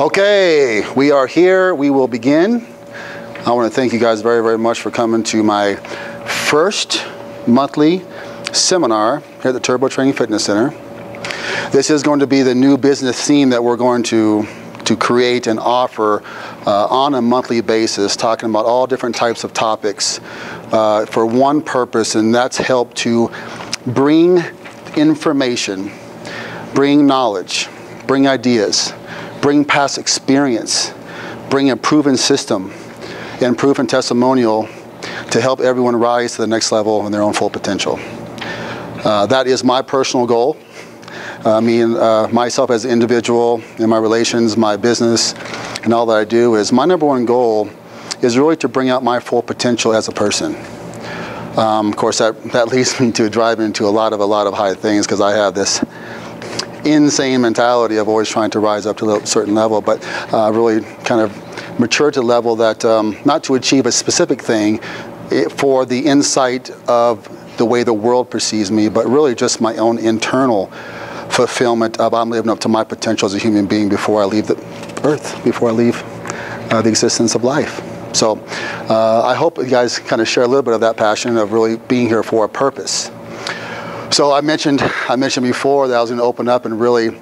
Okay, we are here. We will begin. I want to thank you guys very, very much for coming to my first monthly seminar here at the Turbo Training Fitness Center. This is going to be the new business theme that we're going to create and offer on a monthly basis, talking about all different types of topics for one purpose, and that's help to bring information, bring knowledge, bring ideas, bring past experience, bring a proven system and proven testimonial to help everyone rise to the next level in their own full potential. That is my personal goal. Myself as an individual, in my relations, my business, and all that I do is my number one goal is really to bring out my full potential as a person. Of course, that leads me to drive into a lot of high things because I have this insane mentality of always trying to rise up to a certain level, but really kind of mature to the level that not to achieve a specific thing for the insight of the way the world perceives me, but really just my own internal fulfillment of I'm living up to my potential as a human being before I leave the earth, before I leave the existence of life. So I hope you guys kind of share a little bit of that passion of really being here for a purpose. So I mentioned before that I was going to open up and really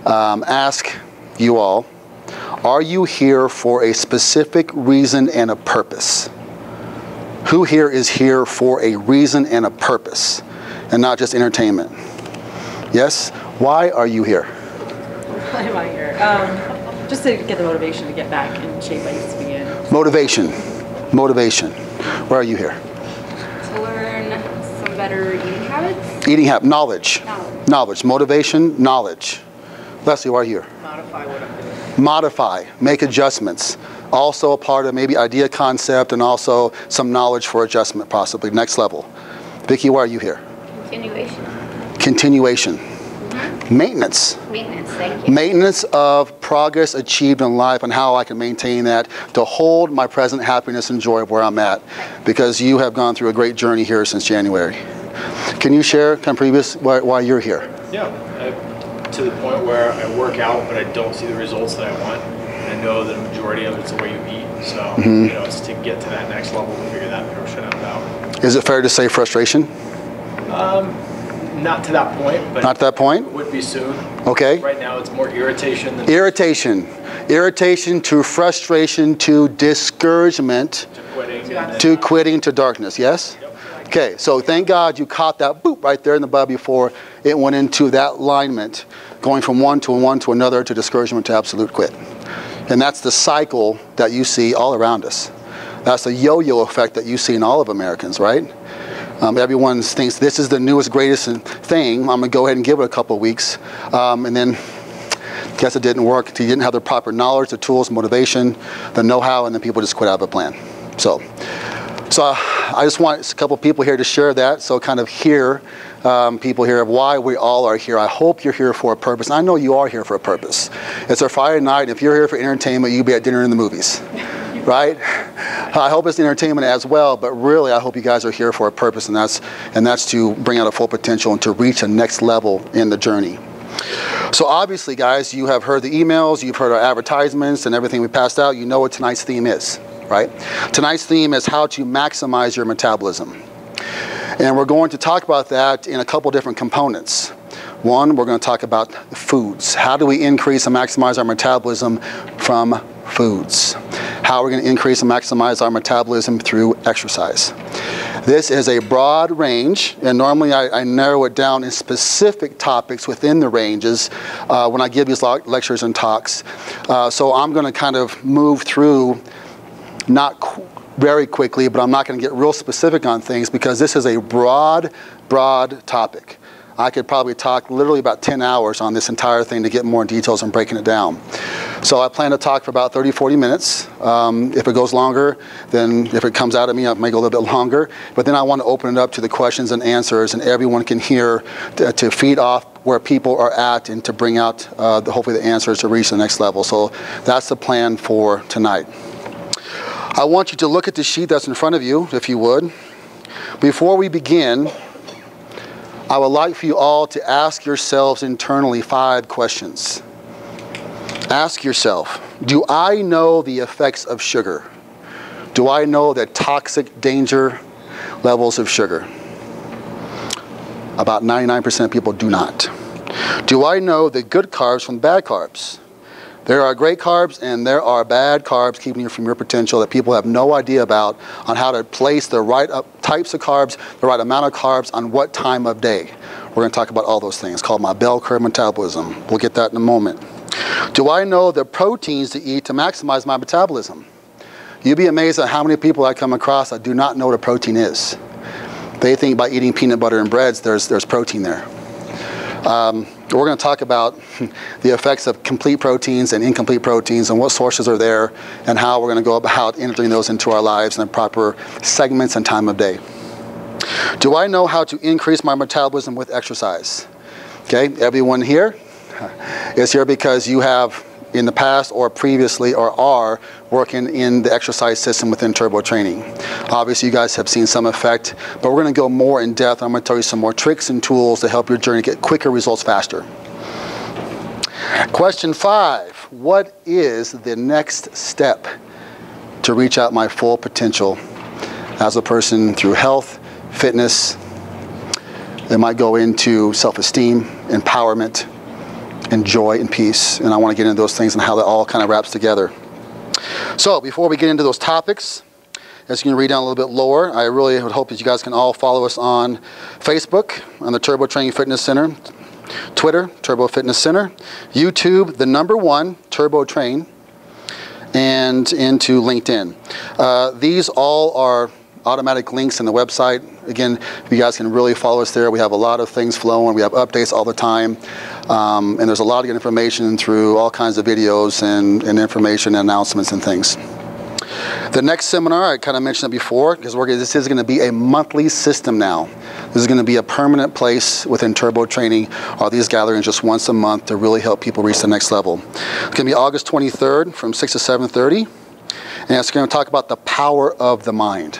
ask you all, are you here for a specific reason and a purpose? Who here is here for a reason and a purpose and not just entertainment? Yes? Why are you here? Why am I here? Just to get the motivation to get back in shape I used to be in. Motivation. Motivation. Why are you here? To learn some better eating habits. Eating habits. Knowledge. Knowledge. Motivation. Knowledge. Leslie, why are you here? Modify what I'm doing. Modify. Make adjustments. Also a part of maybe idea concept and also some knowledge for adjustment possibly. Next level. Vicki, why are you here? Continuation. Continuation. Maintenance. Maintenance, thank you. Maintenance of progress achieved in life and how I can maintain that to hold my present happiness and joy of where I'm at, because you have gone through a great journey here since January. Can you share kind of previous why you're here? Yeah, to the point where I work out but I don't see the results that I want. And I know that the majority of it's the way you eat, so it's to get to that next level and figure that portion out. Is it fair to say frustration? Not to that point, but not to that point? It would be soon. Okay. Right now it's more irritation than irritation. Irritation to frustration to discouragement to quitting to darkness, yes? Yep. Okay, so thank God you caught that boop right there in the bud before it went into that alignment, going from one to another to discouragement to absolute quit. And that's the cycle that you see all around us. That's the yo-yo effect that you see in all of Americans, right? Everyone thinks this is the newest, greatest thing. I'm going to go ahead and give it a couple of weeks. And then, guess it didn't work. You didn't have the proper knowledge, the tools, motivation, the know-how, and then people just quit out of a plan. So I just want a couple of people here to share that. So kind of hear people here of why we all are here. I hope you're here for a purpose. And I know you are here for a purpose. It's a Friday night. And if you're here for entertainment, you'll be at dinner in the movies. Right? I hope it's entertainment as well, but really I hope you guys are here for a purpose, and that's to bring out a full potential and to reach a next level in the journey. So obviously, guys, you have heard the emails, you've heard our advertisements and everything we passed out. You know what tonight's theme is, right? Tonight's theme is how to maximize your metabolism. And we're going to talk about that in a couple different components. One, we're going to talk about foods. How do we increase and maximize our metabolism from foods? How we're going to increase and maximize our metabolism through exercise. This is a broad range, and normally I narrow it down in specific topics within the ranges when I give these lectures and talks. So I'm going to kind of move through, not very quickly, but I'm not going to get real specific on things because this is a broad topic. I could probably talk literally about 10 hours on this entire thing to get more details and breaking it down. So I plan to talk for about 30, 40 minutes. If it goes longer, then if it comes out of me, I may go a little bit longer. But then I want to open it up to the questions and answers, and everyone can hear to feed off where people are at and to bring out hopefully the answers to reach the next level. So that's the plan for tonight. I want you to look at the sheet that's in front of you, if you would. Before we begin, I would like for you all to ask yourselves internally 5 questions. Ask yourself, do I know the effects of sugar? Do I know the toxic danger levels of sugar? About 99% of people do not. Do I know the good carbs from bad carbs? There are great carbs and there are bad carbs keeping you from your potential that people have no idea about on how to place the right types of carbs, the right amount of carbs on what time of day. We're going to talk about all those things. It's called my bell curve metabolism. We'll get that in a moment. Do I know the proteins to eat to maximize my metabolism? You'd be amazed at how many people I come across that do not know what a protein is. They think by eating peanut butter and breads there's protein there. We're going to talk about the effects of complete proteins and incomplete proteins and what sources are there and how we're going to go about entering those into our lives in the proper segments and time of day. Do I know how to increase my metabolism with exercise? Okay, everyone here is here because you have in the past or previously or are working in the exercise system within Turbo Training. Obviously you guys have seen some effect, but we're going to go more in depth. I'm going to tell you some more tricks and tools to help your journey get quicker results faster. Question 5, what is the next step to reach out my full potential as a person through health, fitness? It might go into self-esteem, empowerment, and joy and peace, and I want to get into those things and how that all kind of wraps together. So before we get into those topics, as you can read down a little bit lower, I really would hope that you guys can all follow us on Facebook, on the Turbo Training Fitness Center, Twitter, Turbo Fitness Center, YouTube, the #1, Turbo Train, and into LinkedIn. These all are automatic links in the website. Again, you guys can really follow us there. We have a lot of things flowing. We have updates all the time. And there's a lot of good information through all kinds of videos and information and announcements and things. The next seminar, I kind of mentioned it before, because this is going to be a monthly system now. This is going to be a permanent place within Turbo Training. These gatherings just once a month to really help people reach the next level. It's going to be August 23rd from 6 to 7:30. And it's going to talk about the power of the mind.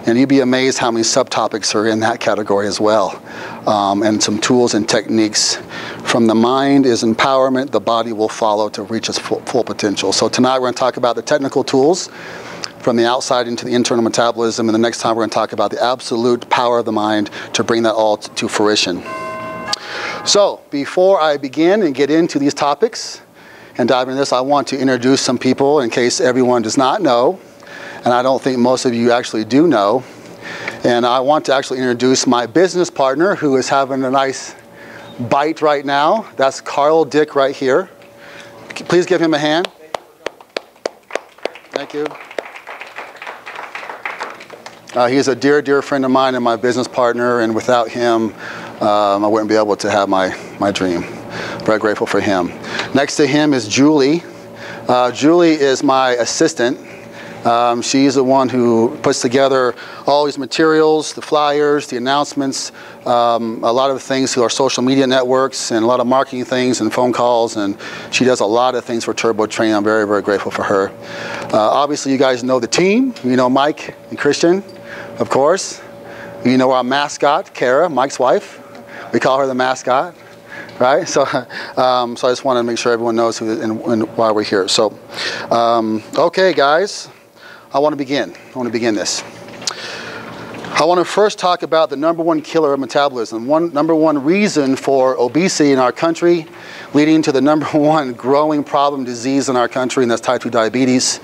And you'd be amazed how many subtopics are in that category as well. And some tools and techniques. From the mind is empowerment, the body will follow to reach its full potential. So tonight we're going to talk about the technical tools from the outside into the internal metabolism, and the next time we're going to talk about the absolute power of the mind to bring that all to fruition. So before I begin and get into these topics and dive into this, I want to introduce some people in case everyone does not know. And I don't think most of you actually do know. And I want to actually introduce my business partner who is having a nice bite right now. That's Carl Dick right here. Please give him a hand. Thank you. He's a dear, dear friend of mine and my business partner. And without him, I wouldn't be able to have my dream. Very grateful for him. Next to him is Julie. Julie is my assistant. She's the one who puts together all these materials, the flyers, the announcements, a lot of things through our social media networks and a lot of marketing things and phone calls, and she does a lot of things for Turbo Training. I'm very, very grateful for her. Obviously, you guys know the team. You know Mike and Christian, of course. You know our mascot, Kara, Mike's wife. We call her the mascot. Right, so I just want to make sure everyone knows who and why we're here. So, okay, guys. I want to begin this. I want to first talk about the #1 killer of metabolism. #1 reason for obesity in our country, leading to the #1 growing problem disease in our country, and that's type 2 diabetes.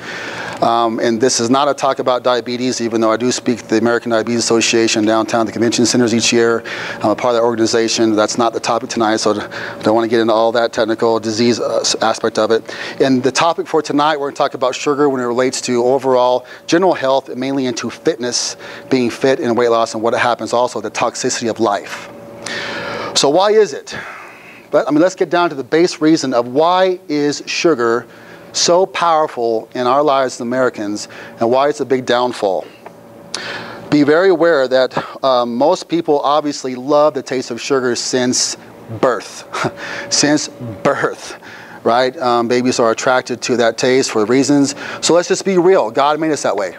And this is not a talk about diabetes, even though I do speak to the American Diabetes Association downtown at the convention centers each year. I'm a part of that organization. That's not the topic tonight, so I don't want to get into all that technical disease aspect of it. And the topic for tonight, we're going to talk about sugar when it relates to overall general health, and mainly into fitness, being fit and weight loss, and what happens also, the toxicity of life. So why is it? But let's get down to the base reason of why is sugar so powerful in our lives as Americans, and why it's a big downfall. Be very aware that most people obviously love the taste of sugar since birth. Since birth, right? Babies are attracted to that taste for reasons. So let's just be real. God made us that way.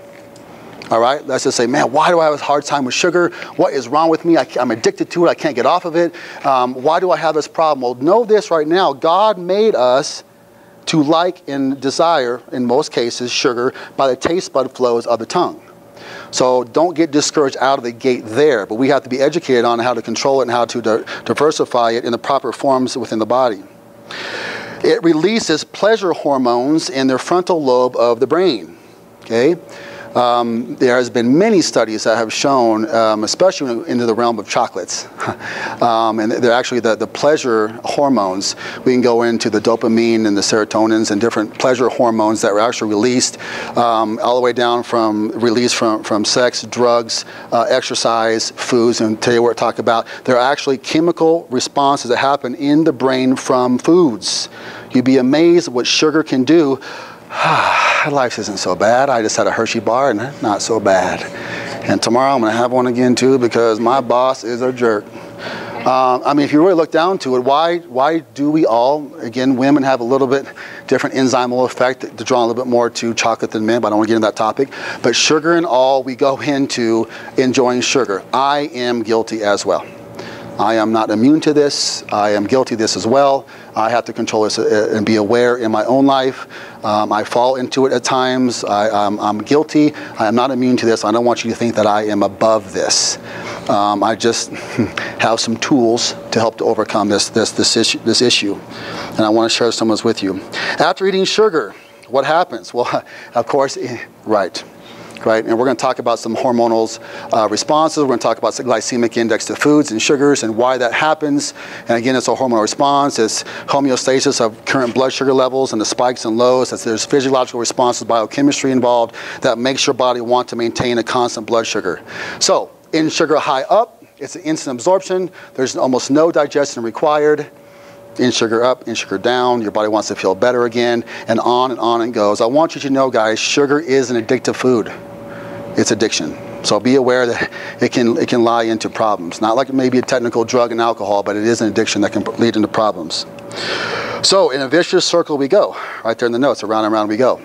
All right, let's just say, man, why do I have a hard time with sugar? What is wrong with me? I'm addicted to it. I can't get off of it. Why do I have this problem? Well, know this right now. God made us to like and desire, in most cases, sugar by the taste bud flows of the tongue. So don't get discouraged out of the gate there, but we have to be educated on how to control it and how to diversify it in the proper forms within the body. It releases pleasure hormones in the frontal lobe of the brain. Okay? There has been many studies that have shown, especially into the realm of chocolates, and they're actually the pleasure hormones. We can go into the dopamine and the serotonins and different pleasure hormones that were actually released all the way down from release from sex, drugs, exercise, foods, and today we're talking about there are actually chemical responses that happen in the brain from foods. You'd be amazed what sugar can do. Life isn't so bad. I just had a Hershey bar and not so bad. And tomorrow I'm going to have one again too because my boss is a jerk. I mean, if you really look down to it, why do we all, again, women have a little bit different enzymal effect to draw a little bit more to chocolate than men, but I don't want to get into that topic. But sugar and all, we go into enjoying sugar. I am guilty as well. I am not immune to this. I am guilty of this as well. I have to control this and be aware in my own life. I fall into it at times. I'm guilty. I am not immune to this. I don't want you to think that I am above this. I just have some tools to help to overcome this issue. And I want to share some of this with you. After eating sugar, what happens? Well, of course, right. And we're going to talk about some hormonal responses. We're going to talk about the glycemic index to foods and sugars and why that happens. And again, it's a hormonal response. It's homeostasis of current blood sugar levels and the spikes and lows. There's physiological responses, biochemistry involved that makes your body want to maintain a constant blood sugar. So in sugar high up, it's an instant absorption. There's almost no digestion required. In sugar up, in sugar down, your body wants to feel better again, and on it goes. I want you to know, guys, sugar is an addictive food. It's addiction. So be aware that it can lie into problems. Not like maybe a technical drug and alcohol, but it is an addiction that can lead into problems. So in a vicious circle we go. Right there in the notes, around and around we go.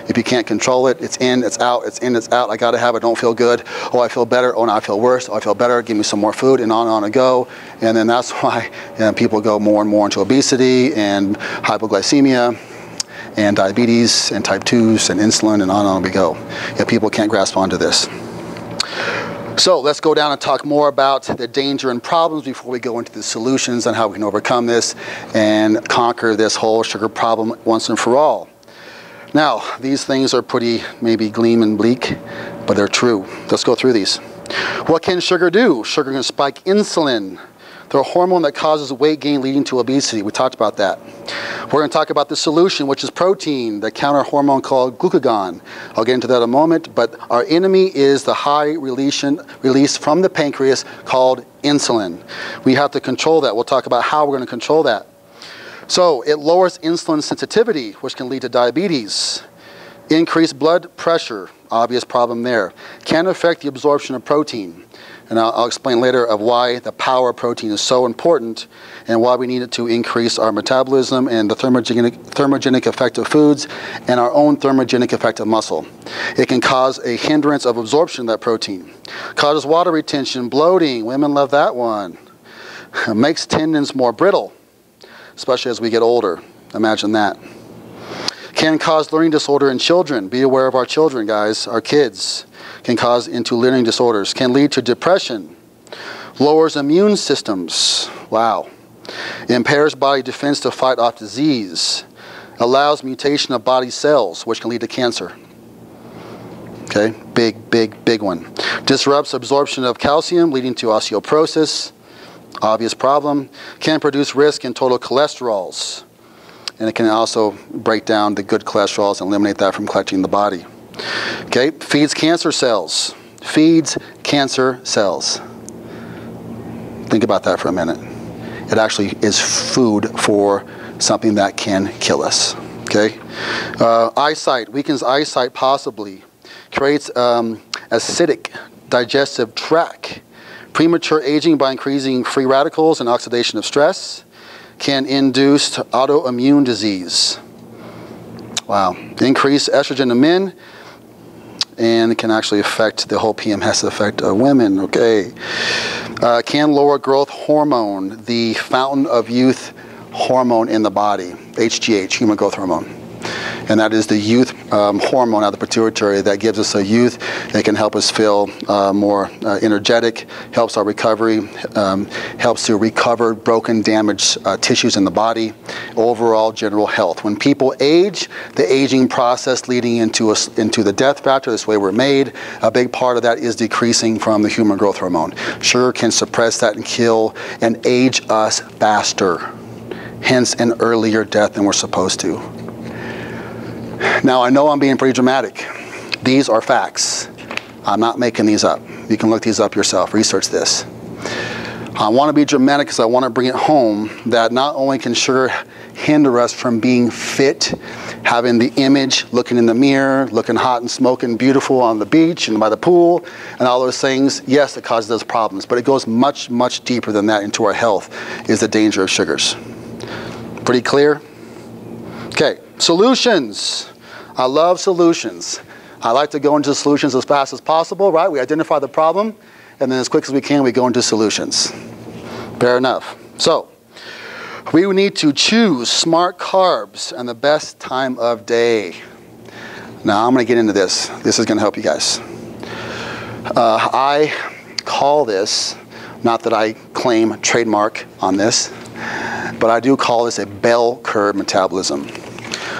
If you can't control it, it's in, it's out, it's in, it's out. I got to have it, don't feel good. Oh, I feel better. Oh, no, I feel worse. Oh, I feel better. Give me some more food, and on it go. And then that's why people go more and more into obesity and hypoglycemia and diabetes and type 2s and insulin, and on we go. Yeah, people can't grasp onto this. So let's go down and talk more about the danger and problems before we go into the solutions on how we can overcome this and conquer this whole sugar problem once and for all. Now, these things are pretty maybe gleam and bleak, but they're true. Let's go through these. What can sugar do? Sugar can spike insulin, the hormone that causes weight gain leading to obesity. We talked about that. We're going to talk about the solution, which is protein, the counter hormone called glucagon. I'll get into that in a moment, but our enemy is the high release from the pancreas called insulin. We have to control that. We'll talk about how we're going to control that. So it lowers insulin sensitivity, which can lead to diabetes. Increased blood pressure, obvious problem there. Can affect the absorption of protein. And I'll explain later of why the power of protein is so important and why we need it to increase our metabolism and the thermogenic effect of foods and our own thermogenic effect of muscle. It can cause a hindrance of absorption of that protein. Causes water retention, bloating. Women love that one. Makes tendons more brittle, especially as we get older. Imagine that. Can cause learning disorder in children. Be aware of our children, guys. Our kids can cause into learning disorders. Can lead to depression. Lowers immune systems. Wow. Impairs body defense to fight off disease. Allows mutation of body cells, which can lead to cancer. Okay, big one. Disrupts absorption of calcium, leading to osteoporosis. Obvious problem. Can produce risk in total cholesterols. And it can also break down the good cholesterols and eliminate that from collecting in the body. Okay, feeds cancer cells. Feeds cancer cells. Think about that for a minute. It actually is food for something that can kill us. Okay, eyesight, weakens eyesight possibly. Creates acidic digestive tract. Premature aging by increasing free radicals and oxidation of stress. Can induce autoimmune disease. Wow. Increase estrogen in men, and it can actually affect the whole PMS effect of women. Okay. Can lower growth hormone, the fountain of youth hormone in the body, HGH, human growth hormone. And that is the youth hormone out of the pituitary that gives us a youth. It can help us feel more energetic, helps our recovery, helps to recover broken, damaged tissues in the body, overall general health. When people age, the aging process leading into the death factor, this way we're made, a big part of that is decreasing from the human growth hormone. Sugar can suppress that and kill and age us faster, hence an earlier death than we're supposed to. Now, I know I'm being pretty dramatic. These are facts. I'm not making these up. You can look these up yourself, research this. I want to be dramatic because I want to bring it home that not only can sugar hinder us from being fit, having the image, looking in the mirror, looking hot and smoking beautiful on the beach and by the pool, and all those things, yes, it causes those problems, but it goes much, much deeper than that into our health, is the danger of sugars. Pretty clear? Okay, solutions. I love solutions. I like to go into solutions as fast as possible, right? We identify the problem, and then as quick as we can, we go into solutions. Fair enough. So, we need to choose smart carbs and the best time of day. Now, I'm going to get into this. This is going to help you guys. I call this, not that I claim trademark on this, but I do call this a bell curve metabolism.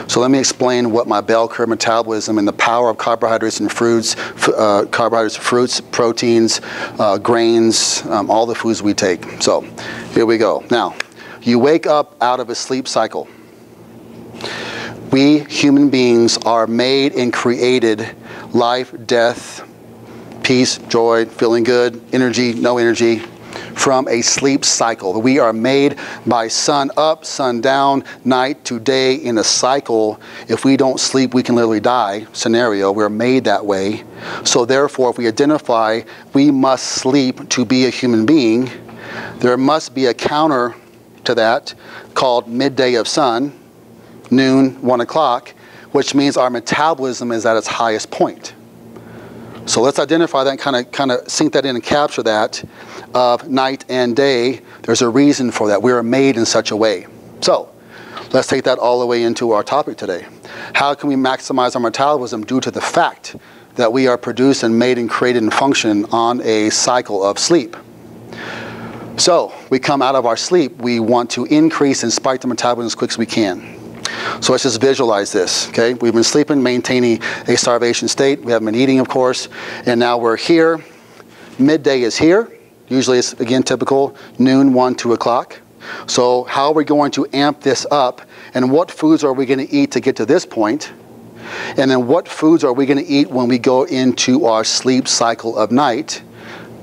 So let me explain what my bell curve metabolism and the power of carbohydrates and fruits, proteins, grains, all the foods we take. So here we go. Now, you wake up out of a sleep cycle. We human beings are made and created life, death, peace, joy, feeling good, energy, no energy, from a sleep cycle. We are made by sun up, sun down, night to day in a cycle. If we don't sleep, we can literally die scenario. We're made that way. So therefore, if we identify we must sleep to be a human being, there must be a counter to that called midday of sun, noon, 1 o'clock, which means our metabolism is at its highest point. So let's identify that and kind of sink that in and capture that of night and day. There's a reason for that. We are made in such a way. So let's take that all the way into our topic today. How can we maximize our metabolism due to the fact that we are produced and made and created and function on a cycle of sleep? So we come out of our sleep, we want to increase and spike the metabolism as quick as we can. So let's just visualize this, okay? We've been sleeping, maintaining a starvation state. We haven't been eating, of course, and now we're here. Midday is here. Usually it's, again, typical noon, 1, 2 o'clock. So how are we going to amp this up, and what foods are we going to eat to get to this point? And then what foods are we going to eat when we go into our sleep cycle of night?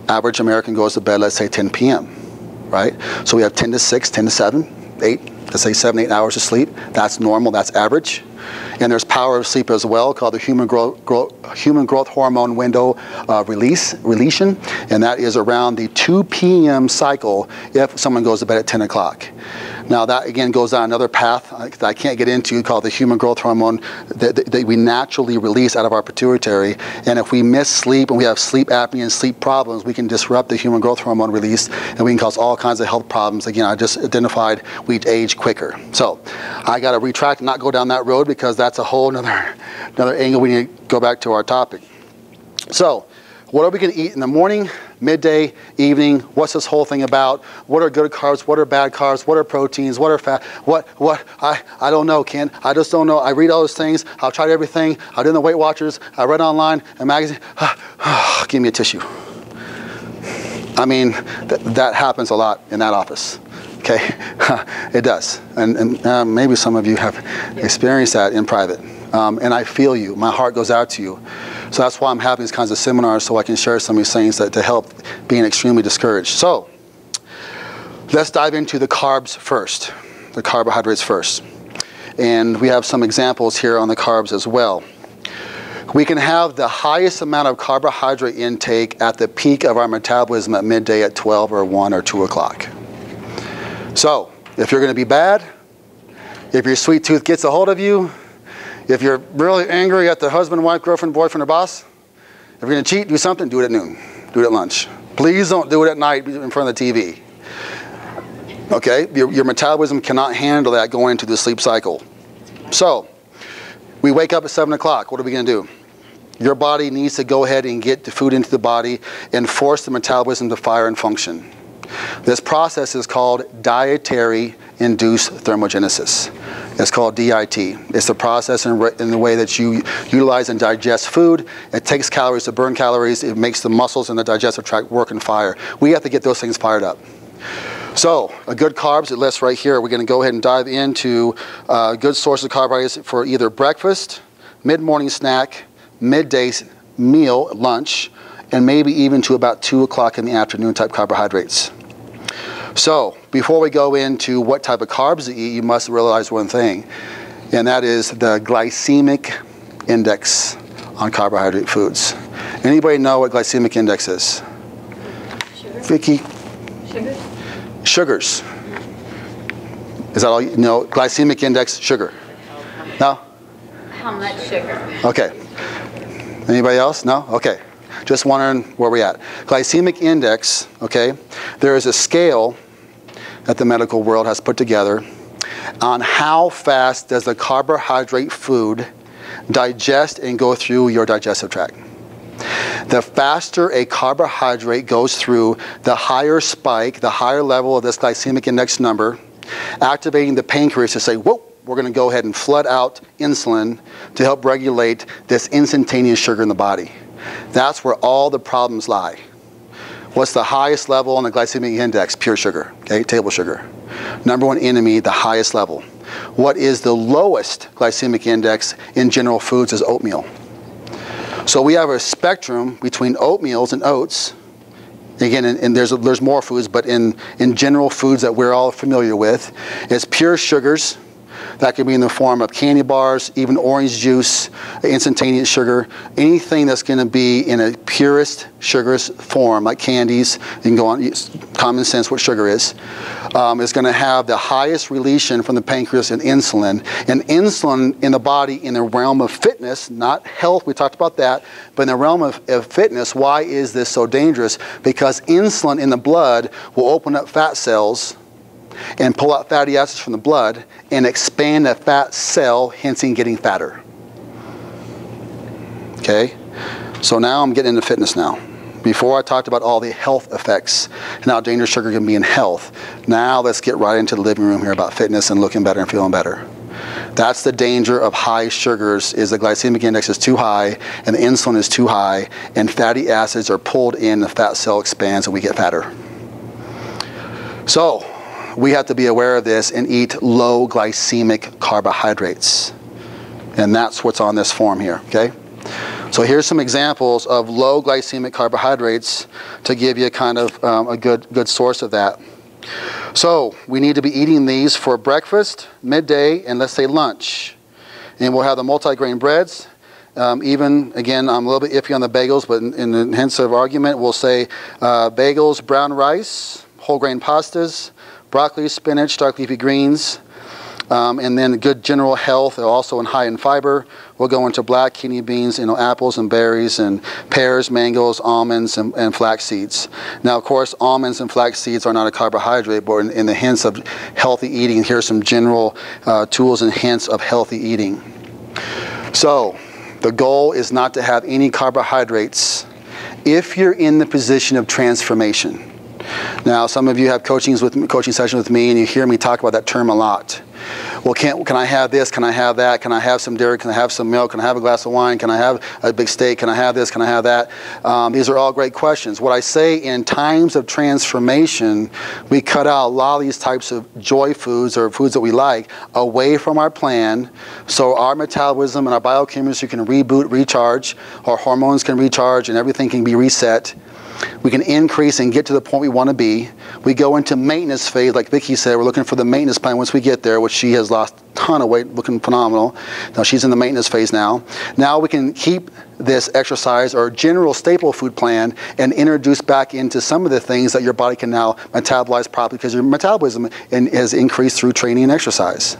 Average American goes to bed, let's say 10 p.m., right? So we have 10 to 6, 10 to 7, 8, let's say 7, 8 hours of sleep. That's normal, that's average. And there's power of sleep as well, called the human growth hormone window releation, and that is around the 2 p.m. cycle if someone goes to bed at 10 o'clock. Now that again goes down another path that I can't get into, called the human growth hormone that we naturally release out of our pituitary. And if we miss sleep and we have sleep apnea and sleep problems, we can disrupt the human growth hormone release, and we can cause all kinds of health problems. Again, I just identified we age quicker. So I got to retract and not go down that road, because that's a whole another angle. We need to go back to our topic. So what are we going to eat in the morning, midday, evening? What's this whole thing about? What are good carbs? What are bad carbs? What are proteins? What are fat? I don't know, Ken. I just don't know. I read all those things. I've tried everything. I do the Weight Watchers. I read online, a magazine. Give me a tissue. I mean, that happens a lot in that office. Okay, it does. And maybe some of you have experienced that in private. And I feel you. My heart goes out to you. So that's why I'm having these kinds of seminars, so I can share some of these things to help being extremely discouraged. So let's dive into the carbs first, the carbohydrates first. And we have some examples here on the carbs as well. We can have the highest amount of carbohydrate intake at the peak of our metabolism at midday at 12 or 1 or 2 o'clock. So if you're going to be bad, if your sweet tooth gets a hold of you, if you're really angry at the husband, wife, girlfriend, boyfriend, or boss, if you're going to cheat, do something, do it at noon. Do it at lunch. Please don't do it at night in front of the TV. Okay, your metabolism cannot handle that going into the sleep cycle. So, we wake up at 7 o'clock. What are we going to do? Your body needs to go ahead and get the food into the body and force the metabolism to fire and function. This process is called dietary induced thermogenesis. It's called DIT. It's the process in the way that you utilize and digest food. It takes calories to burn calories. It makes the muscles and the digestive tract work and fire. We have to get those things fired up. So, a good carbs, it lists right here. We're going to go ahead and dive into good sources of carbohydrates for either breakfast, mid-morning snack, midday meal, lunch, and maybe even to about 2 o'clock in the afternoon type carbohydrates. So, before we go into what type of carbs to eat, you must realize one thing, and that is the glycemic index on carbohydrate foods. Anybody know what glycemic index is? Sugar. Vicky? Sugar. Sugars. Is that all you know? Glycemic index, sugar. No? How much sugar? Okay. Anybody else? No? Okay. Just wondering where we're at. Glycemic index, okay, there is a scale that the medical world has put together on how fast does the carbohydrate food digest and go through your digestive tract. The faster a carbohydrate goes through, the higher spike, the higher level of this glycemic index number, activating the pancreas to say, whoa, we're going to go ahead and flood out insulin to help regulate this instantaneous sugar in the body. That's where all the problems lie. What's the highest level on the glycemic index? Pure sugar, okay, table sugar. Number one enemy, the highest level. What is the lowest glycemic index in general foods is oatmeal. So we have a spectrum between oatmeals and oats. Again, and there's more foods, but in general foods that we're all familiar with, it's pure sugars. That could be in the form of candy bars, even orange juice, instantaneous sugar, anything that's going to be in a purest sugars form, like candies. You can go on, common sense what sugar is going to have the highest release from the pancreas in insulin. And insulin in the body, in the realm of fitness, not health, we talked about that, but in the realm of fitness, why is this so dangerous? Because insulin in the blood will open up fat cells and pull out fatty acids from the blood and expand the fat cell, hence in getting fatter. Okay? So now I'm getting into fitness now. Before I talked about all the health effects and how dangerous sugar can be in health. Now let's get right into the living room here about fitness and looking better and feeling better. That's the danger of high sugars, is the glycemic index is too high and the insulin is too high and fatty acids are pulled in, the fat cell expands and we get fatter. So, we have to be aware of this and eat low glycemic carbohydrates. And that's what's on this form here, okay? So here's some examples of low glycemic carbohydrates to give you kind of a good source of that. So we need to be eating these for breakfast, midday, and let's say lunch. And we'll have the multigrain breads. Even, again, I'm a little bit iffy on the bagels, but in the hints of argument, we'll say bagels, brown rice, whole grain pastas, broccoli, spinach, dark leafy greens, and then good general health, also high in fiber. We'll go into black kidney beans, apples and berries and pears, mangoes, almonds, and flax seeds. Now, of course, almonds and flax seeds are not a carbohydrate, but in the hints of healthy eating, here's some general tools and hints of healthy eating. So, the goal is not to have any carbohydrates if you're in the position of transformation. Now, some of you have coaching sessions with me, and you hear me talk about that term a lot. Well, can I have this? Can I have that? Can I have some dairy? Can I have some milk? Can I have a glass of wine? Can I have a big steak? Can I have this? Can I have that? These are all great questions. What I say, in times of transformation, we cut out a lot of these types of joy foods or foods that we like away from our plan, so our metabolism and our biochemistry can reboot, recharge, our hormones can recharge, and everything can be reset. We can increase and get to the point we want to be. We go into maintenance phase, like Vicki said. We're looking for the maintenance plan once we get there, which she has lost a ton of weight, looking phenomenal. Now she's in the maintenance phase now. Now we can keep this exercise or general staple food plan and introduce back into some of the things that your body can now metabolize properly, because your metabolism has increased through training and exercise.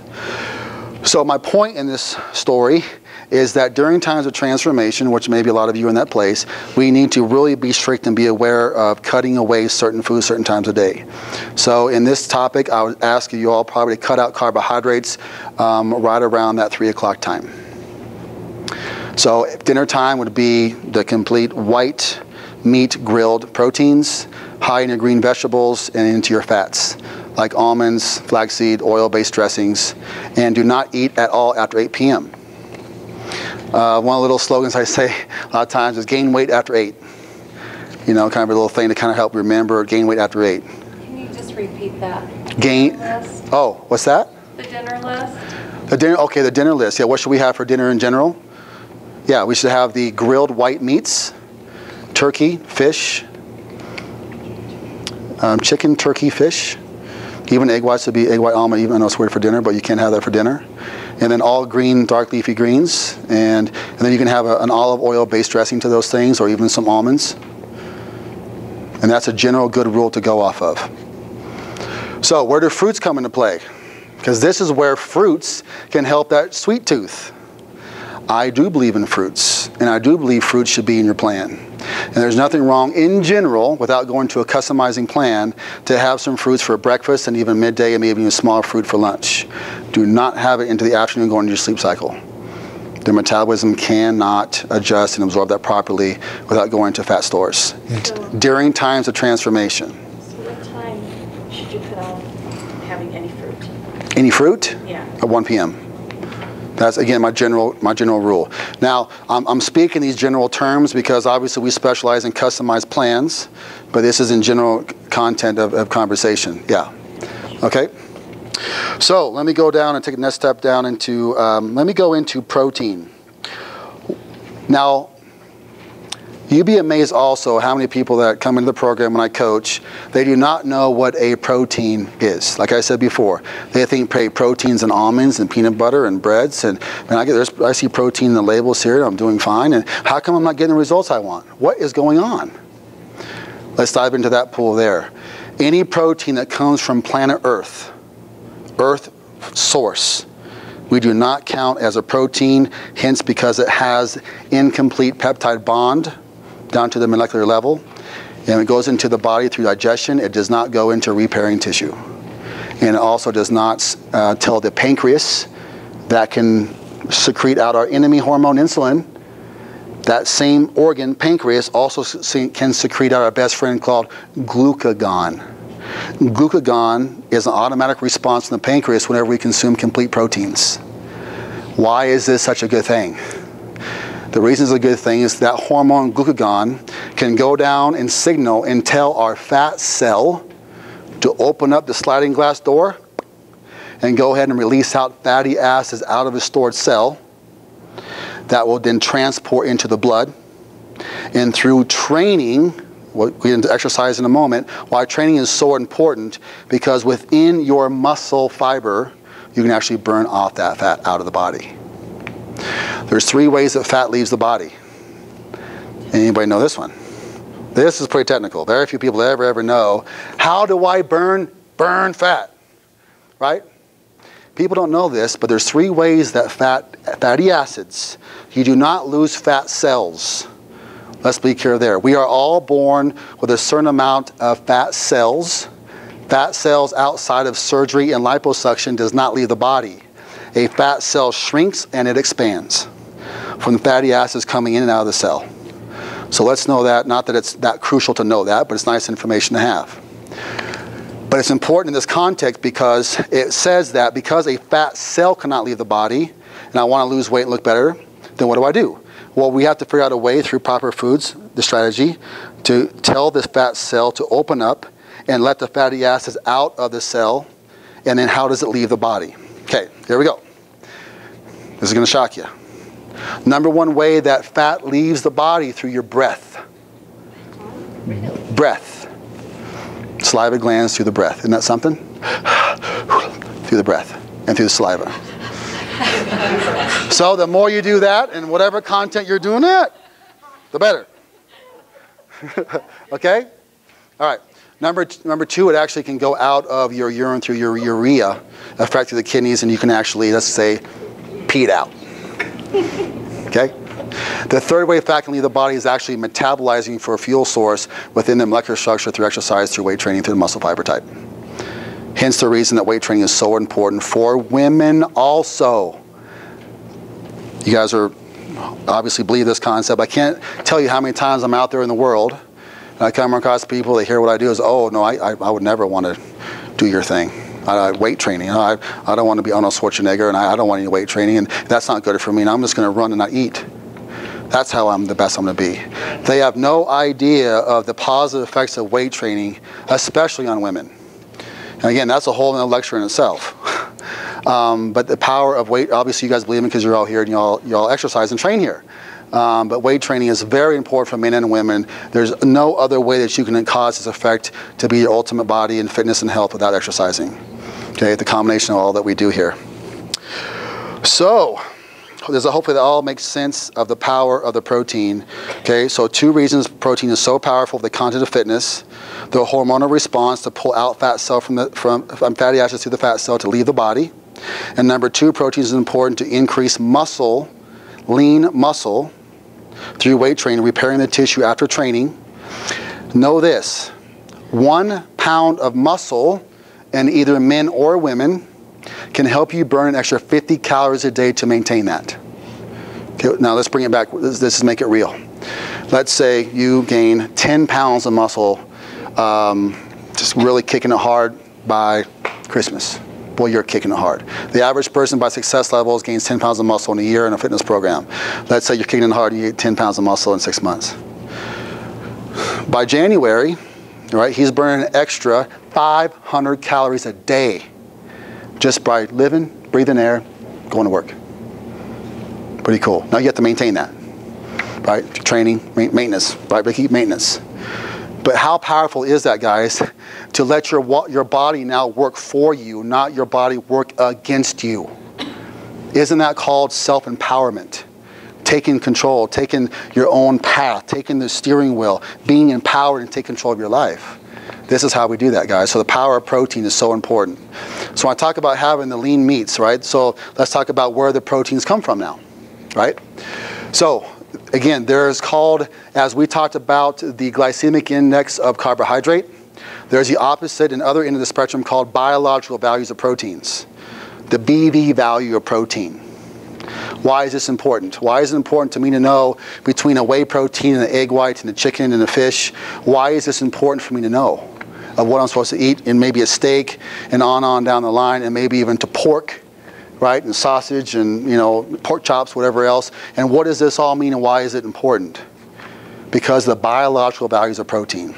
So my point in this story is that during times of transformation, which maybe a lot of you are in that place, we need to really be strict and be aware of cutting away certain foods certain times of day. So in this topic, I would ask you all probably to cut out carbohydrates right around that 3 o'clock time. So dinner time would be the complete white meat grilled proteins, high in your green vegetables, and into your fats, like almonds, flaxseed, oil-based dressings, and do not eat at all after 8 p.m. One of the little slogans I say a lot of times is gain weight after 8. You know, kind of a little thing to kind of help remember, gain weight after 8. Can you just repeat that? Gain. List? Oh, what's that? The dinner list? The dinner, okay, the dinner list. Yeah, what should we have for dinner in general? Yeah, we should have the grilled white meats, turkey, fish, chicken, turkey, fish. Even egg whites would be egg white almond, even though it's weird for dinner, but you can't have that for dinner. And then all green, dark leafy greens. And then you can have an olive oil-based dressing to those things, or even some almonds. And that's a general good rule to go off of. So where do fruits come into play? Because this is where fruits can help that sweet tooth. I do believe in fruits, and I do believe fruits should be in your plan. And there's nothing wrong in general, without going to a customizing plan, to have some fruits for breakfast and even midday, and maybe even small fruit for lunch. Do not have it into the afternoon going into your sleep cycle. The metabolism cannot adjust and absorb that properly without going to fat stores during times of transformation. So what time should you put on having any fruit? Any fruit? Yeah. At 1 p.m. That's, again, my general rule. Now, I'm speaking these general terms because obviously we specialize in customized plans, but this is in general content of conversation. Yeah. Okay? So let me go down and take the next step down into, let me go into protein. Now, you'd be amazed also how many people that come into the program when I coach, they do not know what a protein is. Like I said before, they think proteins in almonds and peanut butter and breads, and I see protein in the labels here, I'm doing fine, and how come I'm not getting the results I want? What is going on? Let's dive into that pool there. Any protein that comes from planet Earth source, we do not count as a protein, hence because it has incomplete peptide bond down to the molecular level, and it goes into the body through digestion. It does not go into repairing tissue. And it also does not tell the pancreas that can secrete out our enemy hormone insulin. That same organ, pancreas, also can secrete out our best friend called glucagon. Glucagon is an automatic response from the pancreas whenever we consume complete proteins. Why is this such a good thing? The reason it's a good thing is that hormone glucagon can go down and signal and tell our fat cell to open up the sliding glass door and go ahead and release out fatty acids out of a stored cell that will then transport into the blood. And through training, we'll get into exercise in a moment, why training is so important, because within your muscle fiber, you can actually burn off that fat out of the body. There's 3 ways that fat leaves the body. Anybody know this one? This is pretty technical. Very few people ever know. How do I burn fat? Right? People don't know this, but there's 3 ways that fatty acids, you do not lose fat cells. Let's be clear there. We are all born with a certain amount of fat cells. Fat cells outside of surgery and liposuction does not leave the body. A fat cell shrinks and it expands from the fatty acids coming in and out of the cell. So let's know that. Not that it's that crucial to know that, but it's nice information to have. But it's important in this context because it says that because a fat cell cannot leave the body, and I want to lose weight and look better, then what do? Well, we have to figure out a way through proper foods, the strategy, to tell this fat cell to open up and let the fatty acids out of the cell, and then how does it leave the body? Okay, here we go. This is going to shock you. Number 1 way that fat leaves the body through your breath. Breath. Saliva glands through the breath. Isn't that something? Through the breath and through the saliva. So the more you do that, and whatever content you're doing it, the better. Okay? All right. Number two, it actually can go out of your urine through your urea, affecting the kidneys, and you can actually, let's say, pee it out. Okay? The third way fat can leave the body is actually metabolizing for a fuel source within the molecular structure through exercise, through weight training, through the muscle fiber type. Hence the reason that weight training is so important for women also. You guys are obviously believe this concept. I can't tell you how many times I'm out there in the world and I come across people, they hear what I do is, oh no, I would never want to do your thing. Weight training, I don't want to be Arnold Schwarzenegger, and I don't want any weight training, and that's not good for me, and I'm just going to run and not eat. That's how I'm the best I'm going to be. They have no idea of the positive effects of weight training, especially on women. And again, that's a whole other lecture in itself. But the power of weight, obviously you guys believe in because you're all here and you all exercise and train here. But weight training is very important for men and women. There's no other way that you can cause this effect to be your ultimate body and fitness and health without exercising. Okay, the combination of all that we do here. So, hopefully that all makes sense of the power of the protein. Okay, so 2 reasons protein is so powerful: the content of fitness, the hormonal response to pull out fat cell from fatty acids through the fat cell to leave the body, and number 2, protein is important to increase muscle, lean muscle, through weight training, repairing the tissue after training. Know this: 1 pound of muscle in either men or women can help you burn an extra 50 calories a day to maintain that. Okay, now let's bring it back. This is make it real. Let's say you gain 10 pounds of muscle, just really kicking it hard by Christmas. Boy, you're kicking it hard. The average person by success levels gains 10 pounds of muscle in a year in a fitness program. Let's say you're kicking it hard and you get 10 pounds of muscle in 6 months. By January, right, he's burning an extra 500 calories a day just by living, breathing air, going to work. Pretty cool. Now you have to maintain that, right? Training, maintenance, right? But keep maintenance. But how powerful is that, guys? To let your body now work for you, not your body work against you. Isn't that called self-empowerment? Taking control, taking your own path, taking the steering wheel, being empowered and take control of your life. This is how we do that, guys. So the power of protein is so important. So when I talk about having the lean meats, right? So let's talk about where the proteins come from now, right? So again, there's called, as we talked about, the glycemic index of carbohydrate. There's the opposite and other end of the spectrum called biological values of proteins. The BV value of protein. Why is this important? Why is it important to me to know between a whey protein and an egg white and a chicken and a fish? Why is this important for me to know of what I'm supposed to eat in maybe a steak and on down the line, and maybe even to pork, right, and sausage and, you know, pork chops, whatever else? And what does this all mean and why is it important? Because of the biological values of protein.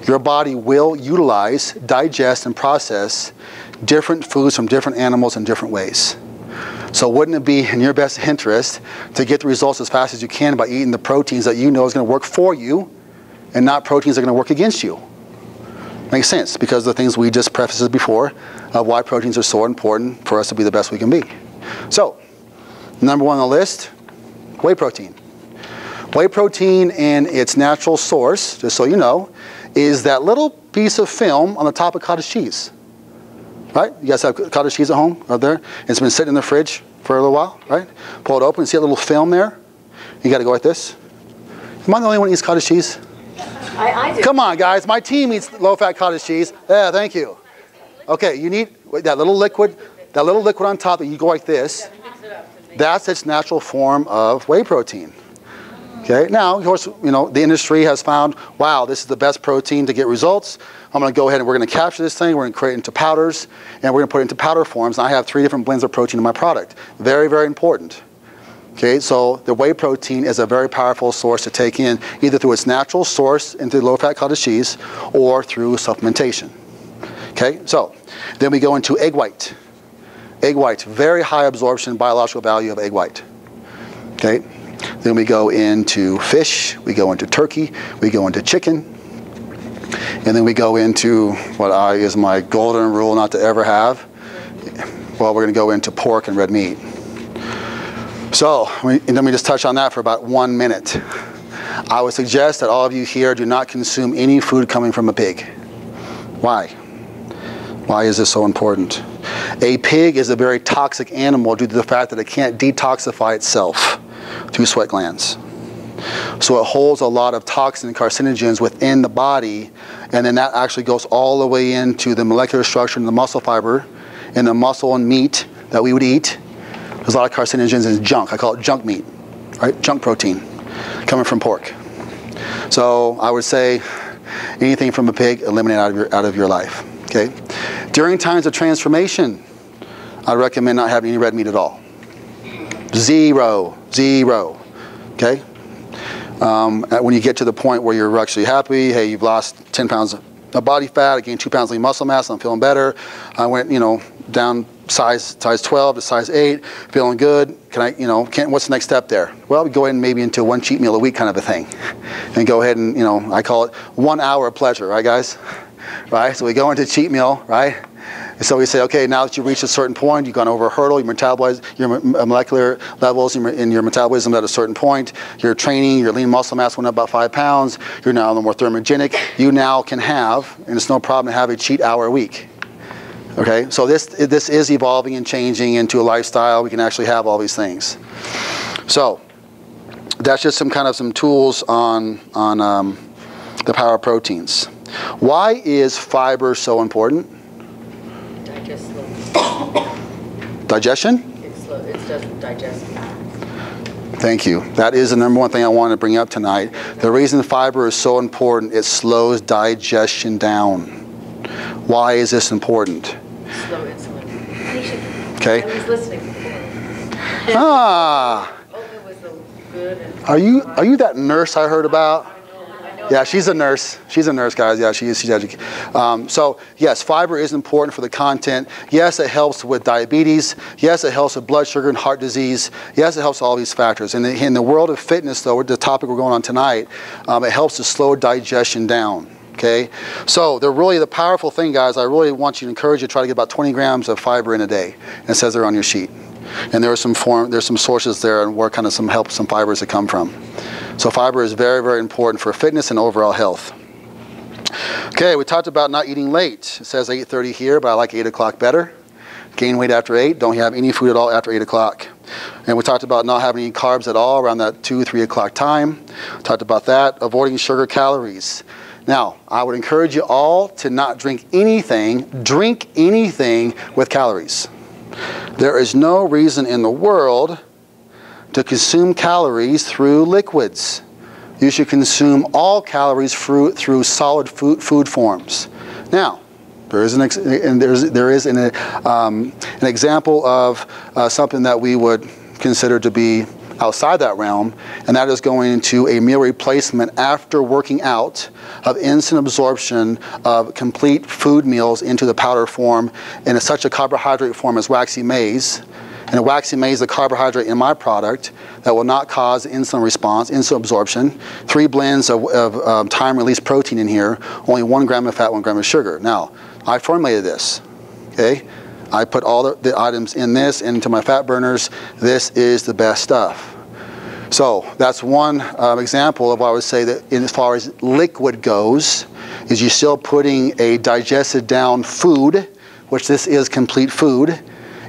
Your body will utilize, digest, and process different foods from different animals in different ways. So wouldn't it be in your best interest to get the results as fast as you can by eating the proteins that you know is going to work for you and not proteins that are going to work against you? Makes sense, because of the things we just prefaced before of why proteins are so important for us to be the best we can be. So, number 1 on the list, whey protein. Whey protein in its natural source, just so you know, is that little piece of film on the top of cottage cheese. Right? You guys have cottage cheese at home out there? It's been sitting in the fridge for a little while, right? Pull it open, see a little film there? You got to go like this. Am I the only one who eats cottage cheese? I do. Come on, guys. My team eats low-fat cottage cheese. Yeah, thank you. Okay, you need that little liquid on top that you go like this. That's its natural form of whey protein. Okay, now, of course, you know, the industry has found, wow, this is the best protein to get results. I'm going to go ahead and we're going to capture this thing, we're going to create it into powders, and we're going to put it into powder forms. And I have 3 different blends of protein in my product. Very, very important. Okay, so the whey protein is a very powerful source to take in, either through its natural source into low-fat cottage cheese or through supplementation. Okay, so then we go into egg white. Egg white, very high absorption biological value of egg white. Okay, then we go into fish, we go into turkey, we go into chicken, and then we go into what is my golden rule not to ever have. Well, we're going to go into pork and red meat. So let me just touch on that for about 1 minute. I would suggest that all of you here do not consume any food coming from a pig. Why? Why is this so important? A pig is a very toxic animal due to the fact that it can't detoxify itself through sweat glands. So it holds a lot of toxin and carcinogens within the body, and then that actually goes all the way into the molecular structure and the muscle fiber and the muscle and meat that we would eat. There's a lot of carcinogens and junk. I call it junk meat, right? Junk protein coming from pork. So I would say anything from a pig, eliminate out of your life. Okay. During times of transformation, I recommend not having any red meat at all. Zero. Okay. When you get to the point where you're actually happy, hey, you've lost 10 pounds of body fat, I gained 2 pounds of muscle mass, I'm feeling better. I went, down size 12 to size 8, feeling good. What's the next step there? Well, we go ahead and maybe into 1 cheat meal a week kind of a thing. And go ahead and, I call it 1 hour of pleasure, right guys? Right? So we go into cheat meal, right? And so we say, okay, now that you've reached a certain point, you've gone over a hurdle, you metabolize your molecular levels in your metabolism at a certain point, your training, your lean muscle mass went up about 5 pounds, you're now a little more thermogenic, you now can have, and it's no problem to have a cheat hour a week. Okay, so this is evolving and changing into a lifestyle. We can actually have all these things. So that's just some tools on the power of proteins. Why is fiber so important? Digest slow. Digestion? It's slow. It doesn't digest. Thank you. That is the number one thing I want to bring up tonight. The reason fiber is so important, it slows digestion down. Why is this important? Slow insulin. Okay. I was listening before. Ah. Oh, it was so good. And Are you that nurse I heard about? Yeah, she's a nurse. She's a nurse, guys. Yeah, she's educated. So, yes, fiber is important for the content. Yes, it helps with diabetes. Yes, it helps with blood sugar and heart disease. Yes, it helps all these factors. And in the world of fitness, though, the topic we're going on tonight, it helps to slow digestion down. Okay? So, the powerful thing, guys, I really want you to encourage you to try to get about 20 grams of fiber in a day. And it says they're on your sheet. And there's some sources there and where kind of some fibers that come from. So fiber is very, very important for fitness and overall health. Okay, we talked about not eating late. It says 8:30 here, but I like 8 o'clock better. Gain weight after 8, don't have any food at all after 8 o'clock. And we talked about not having any carbs at all around that 2, 3 o'clock time. Talked about that, avoiding sugar calories. Now, I would encourage you all to not drink anything with calories. There is no reason in the world to consume calories through liquids. You should consume all calories through solid food forms. Now, there is an example of something that we would consider to be outside that realm, and that is going into a meal replacement after working out of instant absorption of complete food meals into the powder form in such a carbohydrate form as waxy maize. And a waxy maize is a carbohydrate in my product that will not cause insulin response, insulin absorption. 3 blends of time-release protein in here, only 1 gram of fat, 1 gram of sugar. Now, I formulated this, okay? I put all the items in this into my fat burners. This is the best stuff. So that's one example of what I would say that as far as liquid goes, is you're still putting a digested down food, which this is complete food,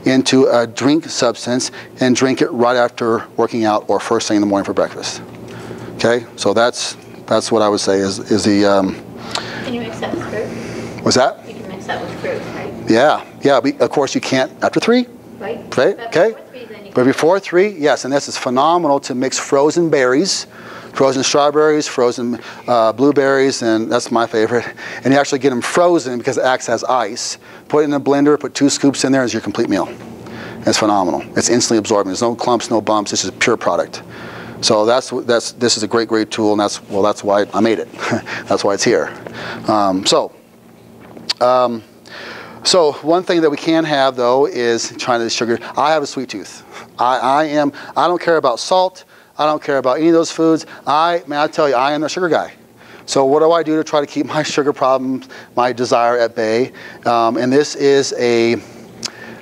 into a drink substance and drink it right after working out or first thing in the morning for breakfast. Okay, so that's what I would say is the. Can you mix that with fruit? What's that? You can mix that with fruit, right? Yeah. Of course you can't after 3. Right. Okay. But before 3, yes, and this is phenomenal to mix frozen berries, frozen strawberries, frozen blueberries, and that's my favorite. And you actually get them frozen because it acts as ice. Put it in a blender, put 2 scoops in there, it's your complete meal. It's phenomenal. It's instantly absorbing. There's no clumps, no bumps. This is a pure product. So this is a great, great tool, and that's why I made it. That's why it's here. So one thing that we can have though is trying to sugar. I have a sweet tooth. I don't care about salt. I don't care about any of those foods. I tell you, I am a sugar guy. So what do I do to try to keep my sugar problems, my desire at bay? And this is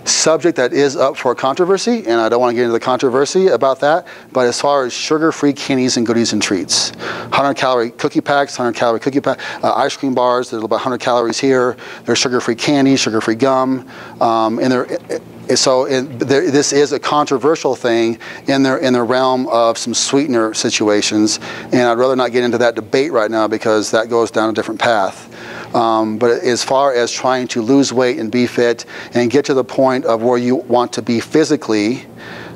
subject that is up for controversy, and I don't want to get into the controversy about that, but as far as sugar-free candies and goodies and treats, 100-calorie cookie packs, 100-calorie cookie pack, ice cream bars, there's about 100 calories here, there's sugar-free candy, sugar-free gum, this is a controversial thing in the realm of some sweetener situations, and I'd rather not get into that debate right now because that goes down a different path. But as far as trying to lose weight and be fit and get to the point of where you want to be physically,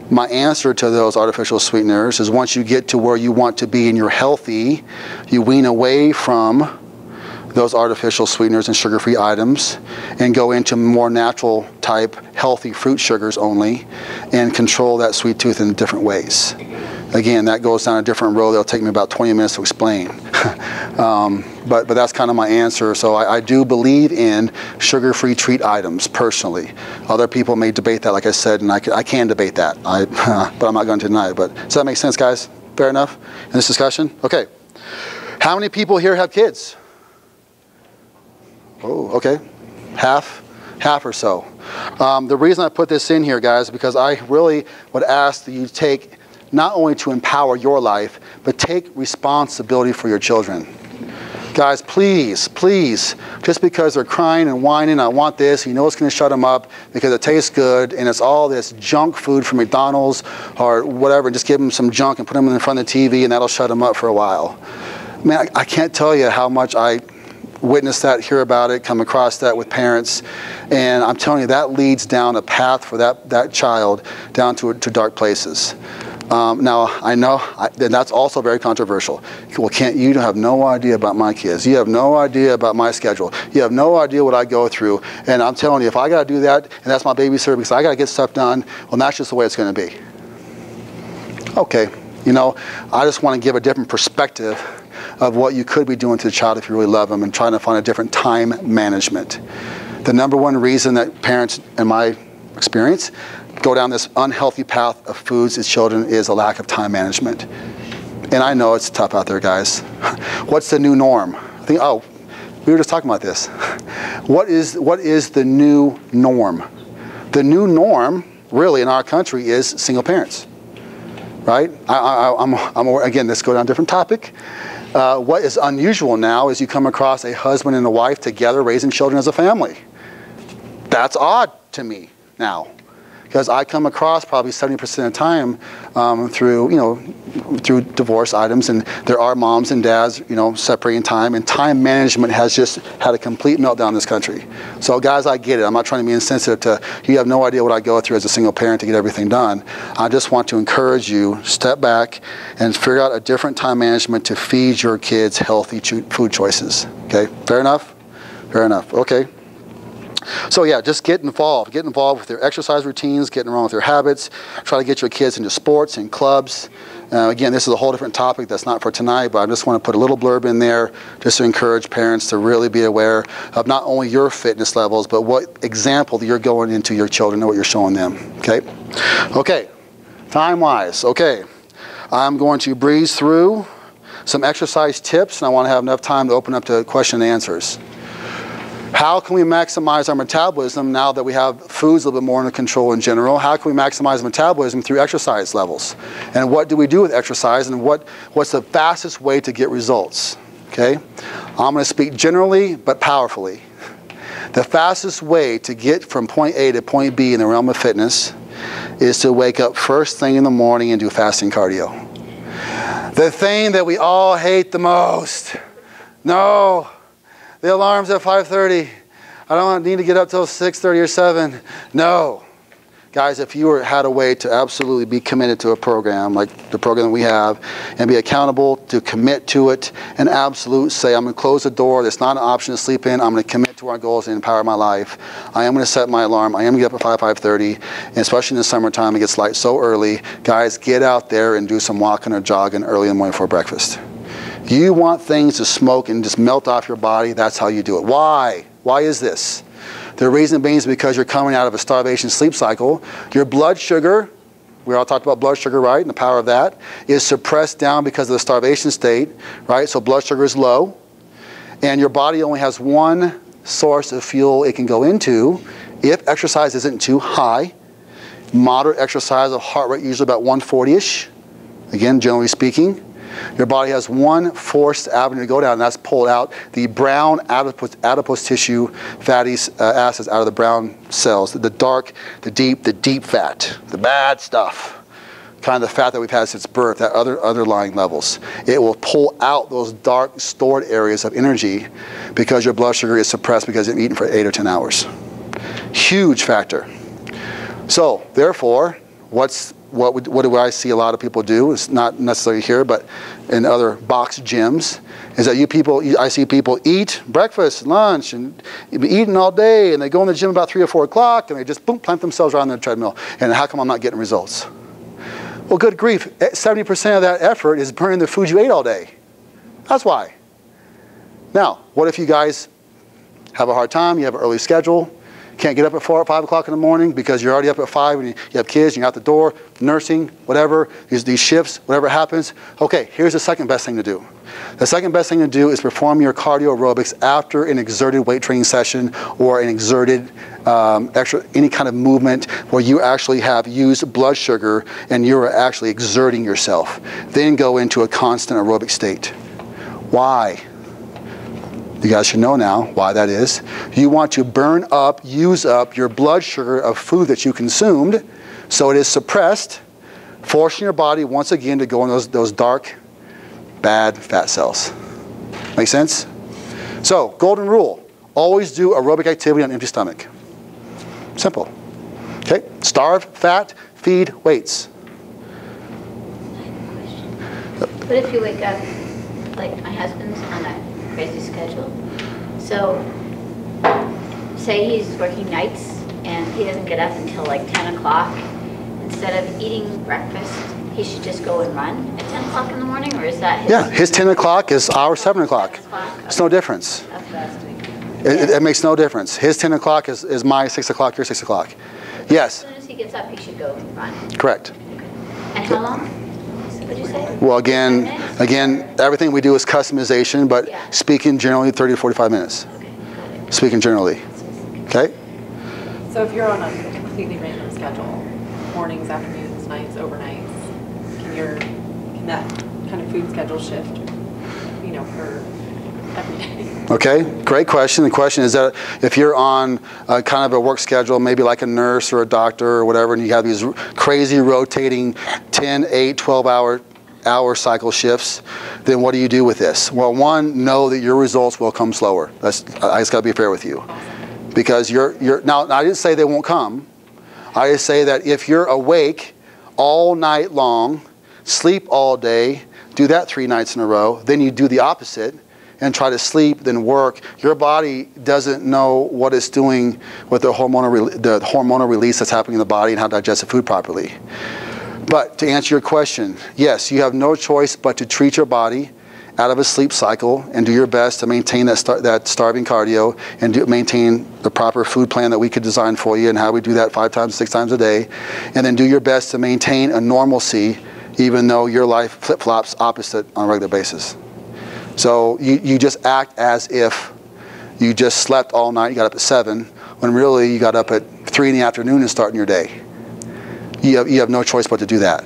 my answer to those artificial sweeteners is once you get to where you want to be and you're healthy, you wean away from those artificial sweeteners and sugar-free items and go into more natural type healthy fruit sugars only and control that sweet tooth in different ways. Again, that goes down a different road. It'll take me about 20 minutes to explain. But that's kind of my answer. So I do believe in sugar-free treat items personally. Other people may debate that, like I said, and I can debate that. But I'm not going to tonight. But does that make sense, guys? Fair enough in this discussion? Okay. How many people here have kids? Oh, okay. Half or so. The reason I put this in here, guys, is because I really would ask that you take not only to empower your life, but take responsibility for your children. Guys, please, please, just because they're crying and whining, I want this, you know it's going to shut them up because it tastes good, and it's all this junk food from McDonald's or whatever, just give them some junk and put them in front of the TV, and that'll shut them up for a while. Man, I can't tell you how much I witness that, hear about it, come across that with parents, and I'm telling you, that leads down a path for that child down to dark places. Now, I know that's also very controversial. Well, Kent, you have no idea about my kids. You have no idea about my schedule. You have no idea what I go through. And I'm telling you, if I got to do that, and that's my babysitter because I got to get stuff done, well, that's just the way it's going to be. Okay, you know, I just want to give a different perspective of what you could be doing to the child if you really love them and trying to find a different time management. The number one reason that parents, in my experience, go down this unhealthy path of foods as children is a lack of time management. And I know it's tough out there, guys. What's the new norm? We were just talking about this. What is the new norm? The new norm, really, in our country is single parents, right? Again, let's go down a different topic. What is unusual now is you come across a husband and a wife together raising children as a family. That's odd to me now. Because I come across probably 70% of the time through divorce items, and there are moms and dads, separating time, and time management has just had a complete meltdown in this country. So guys, I get it. I'm not trying to be insensitive to, you have no idea what I go through as a single parent to get everything done. I just want to encourage you, step back and figure out a different time management to feed your kids healthy food choices. Okay, fair enough? Fair enough, okay. So yeah, just get involved with their exercise routines, get involved with their habits, try to get your kids into sports and clubs. Again, this is a whole different topic that's not for tonight, but I just want to put a little blurb in there just to encourage parents to really be aware of not only your fitness levels, but what example that you're going into your children and what you're showing them, okay? Okay, time-wise, okay. I'm going to breeze through some exercise tips, and I want to have enough time to open up to question and answers. How can we maximize our metabolism now that we have foods a little bit more under control in general? How can we maximize metabolism through exercise levels? And what do we do with exercise, and what's the fastest way to get results? Okay? I'm going to speak generally but powerfully. The fastest way to get from point A to point B in the realm of fitness is to wake up first thing in the morning and do fasting cardio. The thing that we all hate the most. No. The alarm's at 5:30. I don't need to get up till 6:30 or 7. No. Guys, if you had a way to absolutely be committed to a program like the program that we have and be accountable to commit to it and absolute say, I'm going to close the door. There's not an option to sleep in. I'm going to commit to our goals and empower my life. I am going to set my alarm. I am going to get up at 5:30. And especially in the summertime, it gets light so early. Guys, get out there and do some walking or jogging early in the morning before breakfast. You want things to smoke and just melt off your body, that's how you do it. Why? Why is this? The reason being is because you're coming out of a starvation sleep cycle. Your blood sugar, we all talked about blood sugar, right, and the power of that, is suppressed down because of the starvation state, right? So blood sugar is low, and your body only has one source of fuel it can go into, if exercise isn't too high, moderate exercise of heart rate, usually about 140-ish, again, generally speaking, your body has one forced avenue to go down, and that's pull out the brown adipose tissue fatty acids out of the brown cells, the dark, the deep fat, the bad stuff, kind of the fat that we've had since birth, at other underlying levels. It will pull out those dark stored areas of energy because your blood sugar is suppressed because you've eaten for 8 or 10 hours. Huge factor. So therefore, what do I see a lot of people do? It's not necessarily here, but in other box gyms, is that I see people eat breakfast, lunch, and eating all day, and they go in the gym about 3 or 4 o'clock, and they just boom, plant themselves around the treadmill. And how come I'm not getting results? Well, good grief, 70% of that effort is burning the food you ate all day. That's why. Now, what if you guys have a hard time, you have an early schedule, can't get up at 4 or 5 o'clock in the morning because you're already up at 5 and you have kids and you're out the door, nursing, whatever, these shifts, whatever happens. Okay, here's the second best thing to do. The second best thing to do is perform your cardio aerobics after an exerted weight training session or an exerted any kind of movement where you actually have used blood sugar and you're actually exerting yourself. Then go into a constant aerobic state. Why? You guys should know now why that is. You want to burn up, use up your blood sugar of food that you consumed so it is suppressed, forcing your body once again to go in those dark, bad fat cells. Make sense? So, golden rule, always do aerobic activity on an empty stomach. Simple. Okay? Starve fat, feed weights. What if you wake up, like my husband's on a crazy schedule, so say he's working nights and he doesn't get up until like 10 o'clock, instead of eating breakfast, he should just go and run at 10 o'clock in the morning, or is that his? Yeah, his 10 o'clock is our 7 o'clock. It's no difference. It makes no difference. His 10 o'clock is my 6 o'clock, your 6 o'clock. Yes. As soon as he gets up, he should go and run. Correct. And how long? What did you say? Well, again, everything we do is customization, but Yeah. speaking generally 30 to 45 minutes. Okay, got it. Speaking generally. Okay? So if you're on a completely random schedule, mornings, afternoons, nights, overnights, can that kind of food schedule shift, for every day? Okay, great question. The question is that if you're on kind of a work schedule, maybe like a nurse or a doctor or whatever, and you have these crazy rotating 10, 8, 12-hour cycle shifts, then what do you do with this? Well, one, know that your results will come slower. I just got to be fair with you. Because now I didn't say they won't come. I just say that if you're awake all night long, sleep all day, do that 3 nights in a row, then you do the opposite and try to sleep, then work, your body doesn't know what it's doing with the hormonal release that's happening in the body and how to digest the food properly. But to answer your question, yes, you have no choice but to treat your body out of a sleep cycle and do your best to maintain that starving cardio and maintain the proper food plan that we could design for you and how we do that 5 times, 6 times a day. And then do your best to maintain a normalcy even though your life flip-flops opposite on a regular basis. So you just act as if you just slept all night, you got up at 7, when really you got up at 3 in the afternoon and starting your day. You have no choice but to do that.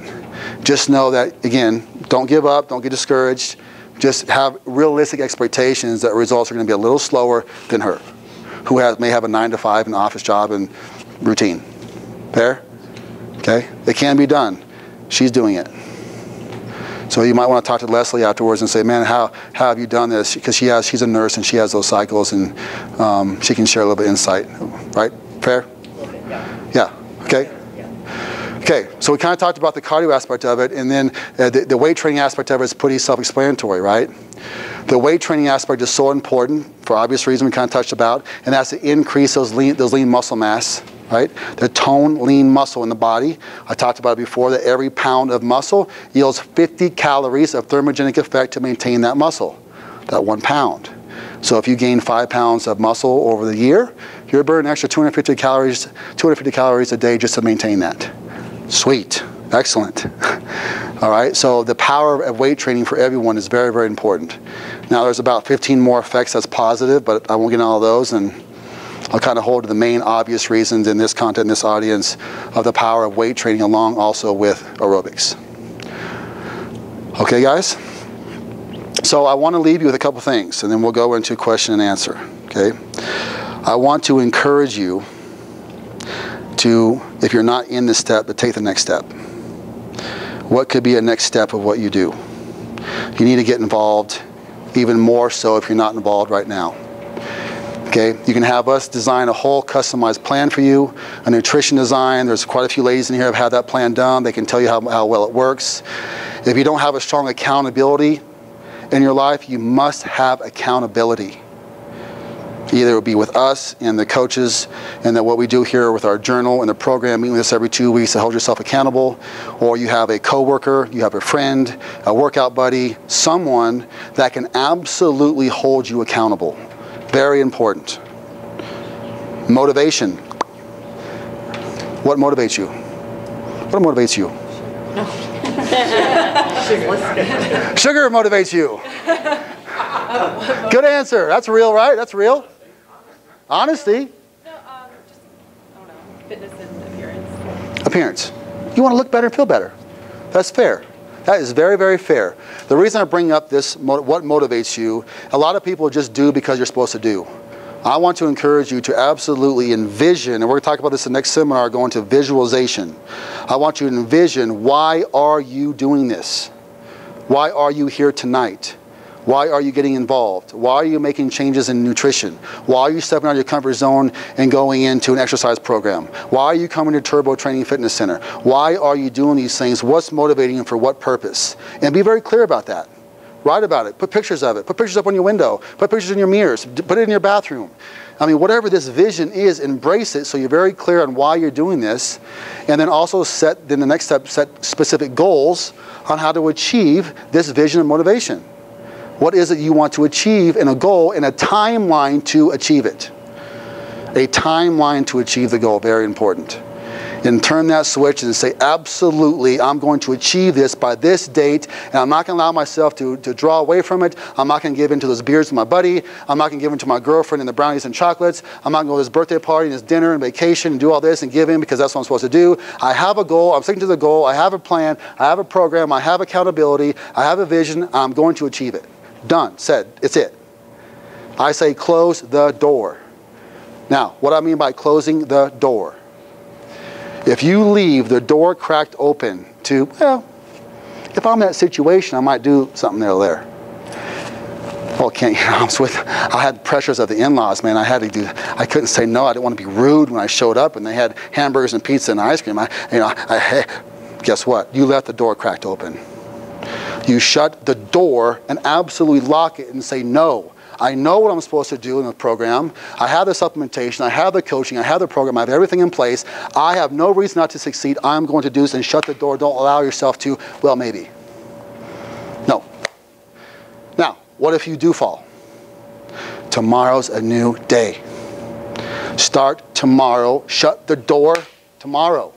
Just know that, again, don't give up, don't get discouraged. Just have realistic expectations that results are going to be a little slower than her, who may have a 9 to 5 an office job and routine. Fair? Okay? It can be done. She's doing it. So you might want to talk to Leslie afterwards and say, man, how have you done this? Because she's a nurse and she has those cycles and she can share a little bit of insight. Right? Fair? Yeah. Okay? Okay, so we kind of talked about the cardio aspect of it, and then the weight training aspect of it is pretty self-explanatory, right? The weight training aspect is so important for obvious reasons we kind of touched about, and that's to increase those lean muscle mass, right? The tone lean muscle in the body. I talked about it before that every pound of muscle yields 50 calories of thermogenic effect to maintain that muscle, that 1 pound. So if you gain 5 pounds of muscle over the year, you're burning an extra 250 calories a day just to maintain that. Sweet. Excellent. All right, so the power of weight training for everyone is very, very important. Now there's about 15 more effects that's positive, but I won't get into all those, and I'll kind of hold to the main obvious reasons in this content, in this audience, of the power of weight training along also with aerobics. Okay, guys? So I want to leave you with a couple things, and then we'll go into question and answer, okay? I want to encourage you to, if you're not in this step, to take the next step. What could be a next step of what you do? You need to get involved, even more so if you're not involved right now. Okay, you can have us design a whole customized plan for you, a nutrition design. There's quite a few ladies in here who have had that plan done. They can tell you how well it works. If you don't have a strong accountability in your life, you must have accountability. Either it will be with us and the coaches and then what we do here with our journal and the program, meeting with us every 2 weeks to hold yourself accountable, or you have a coworker, you have a friend, a workout buddy, someone that can absolutely hold you accountable. Very important. Motivation. What motivates you? What motivates you? Sugar motivates you. Good answer. That's real, right? That's real. Honesty. No, just, I don't know, fitness and appearance. Appearance. You want to look better and feel better. That's fair. That is very, very fair. The reason I bring up this, what motivates you, a lot of people just do because you're supposed to do. I want to encourage you to absolutely envision, and we're going to talk about this in the next seminar, going to visualization. I want you to envision, why are you doing this? Why are you here tonight? Why are you getting involved? Why are you making changes in nutrition? Why are you stepping out of your comfort zone and going into an exercise program? Why are you coming to Turbo Training Fitness Center? Why are you doing these things? What's motivating you, for what purpose? And be very clear about that. Write about it. Put pictures of it. Put pictures up on your window. Put pictures in your mirrors. Put it in your bathroom. I mean, whatever this vision is, embrace it so you're very clear on why you're doing this. And then also set, then the next step, set specific goals on how to achieve this vision and motivation. What is it you want to achieve in a goal, and a timeline to achieve it? A timeline to achieve the goal, very important. And turn that switch and say, absolutely, I'm going to achieve this by this date, and I'm not going to allow myself to draw away from it. I'm not going to give in to those beers with my buddy. I'm not going to give in to my girlfriend and the brownies and chocolates. I'm not going to go to this birthday party and this dinner and vacation and do all this and give in because that's what I'm supposed to do. I have a goal. I'm sticking to the goal. I have a plan. I have a program. I have accountability. I have a vision. I'm going to achieve it. Done. Said. It's it. I say close the door. Now, what I mean by closing the door. If you leave the door cracked open to, well, if I'm in that situation, I might do something there. Well, can't get honest with. I had pressures of the in-laws, man. I couldn't say no. I didn't want to be rude when I showed up, and they had hamburgers and pizza and ice cream. Guess what? You left the door cracked open. You shut the door and absolutely lock it and say no. I know what I'm supposed to do in the program. I have the supplementation. I have the coaching. I have the program. I have everything in place. I have no reason not to succeed. I'm going to do this, and shut the door. Don't allow yourself to, well, maybe. No. Now, what if you do fall? Tomorrow's a new day. Start tomorrow. Shut the door tomorrow.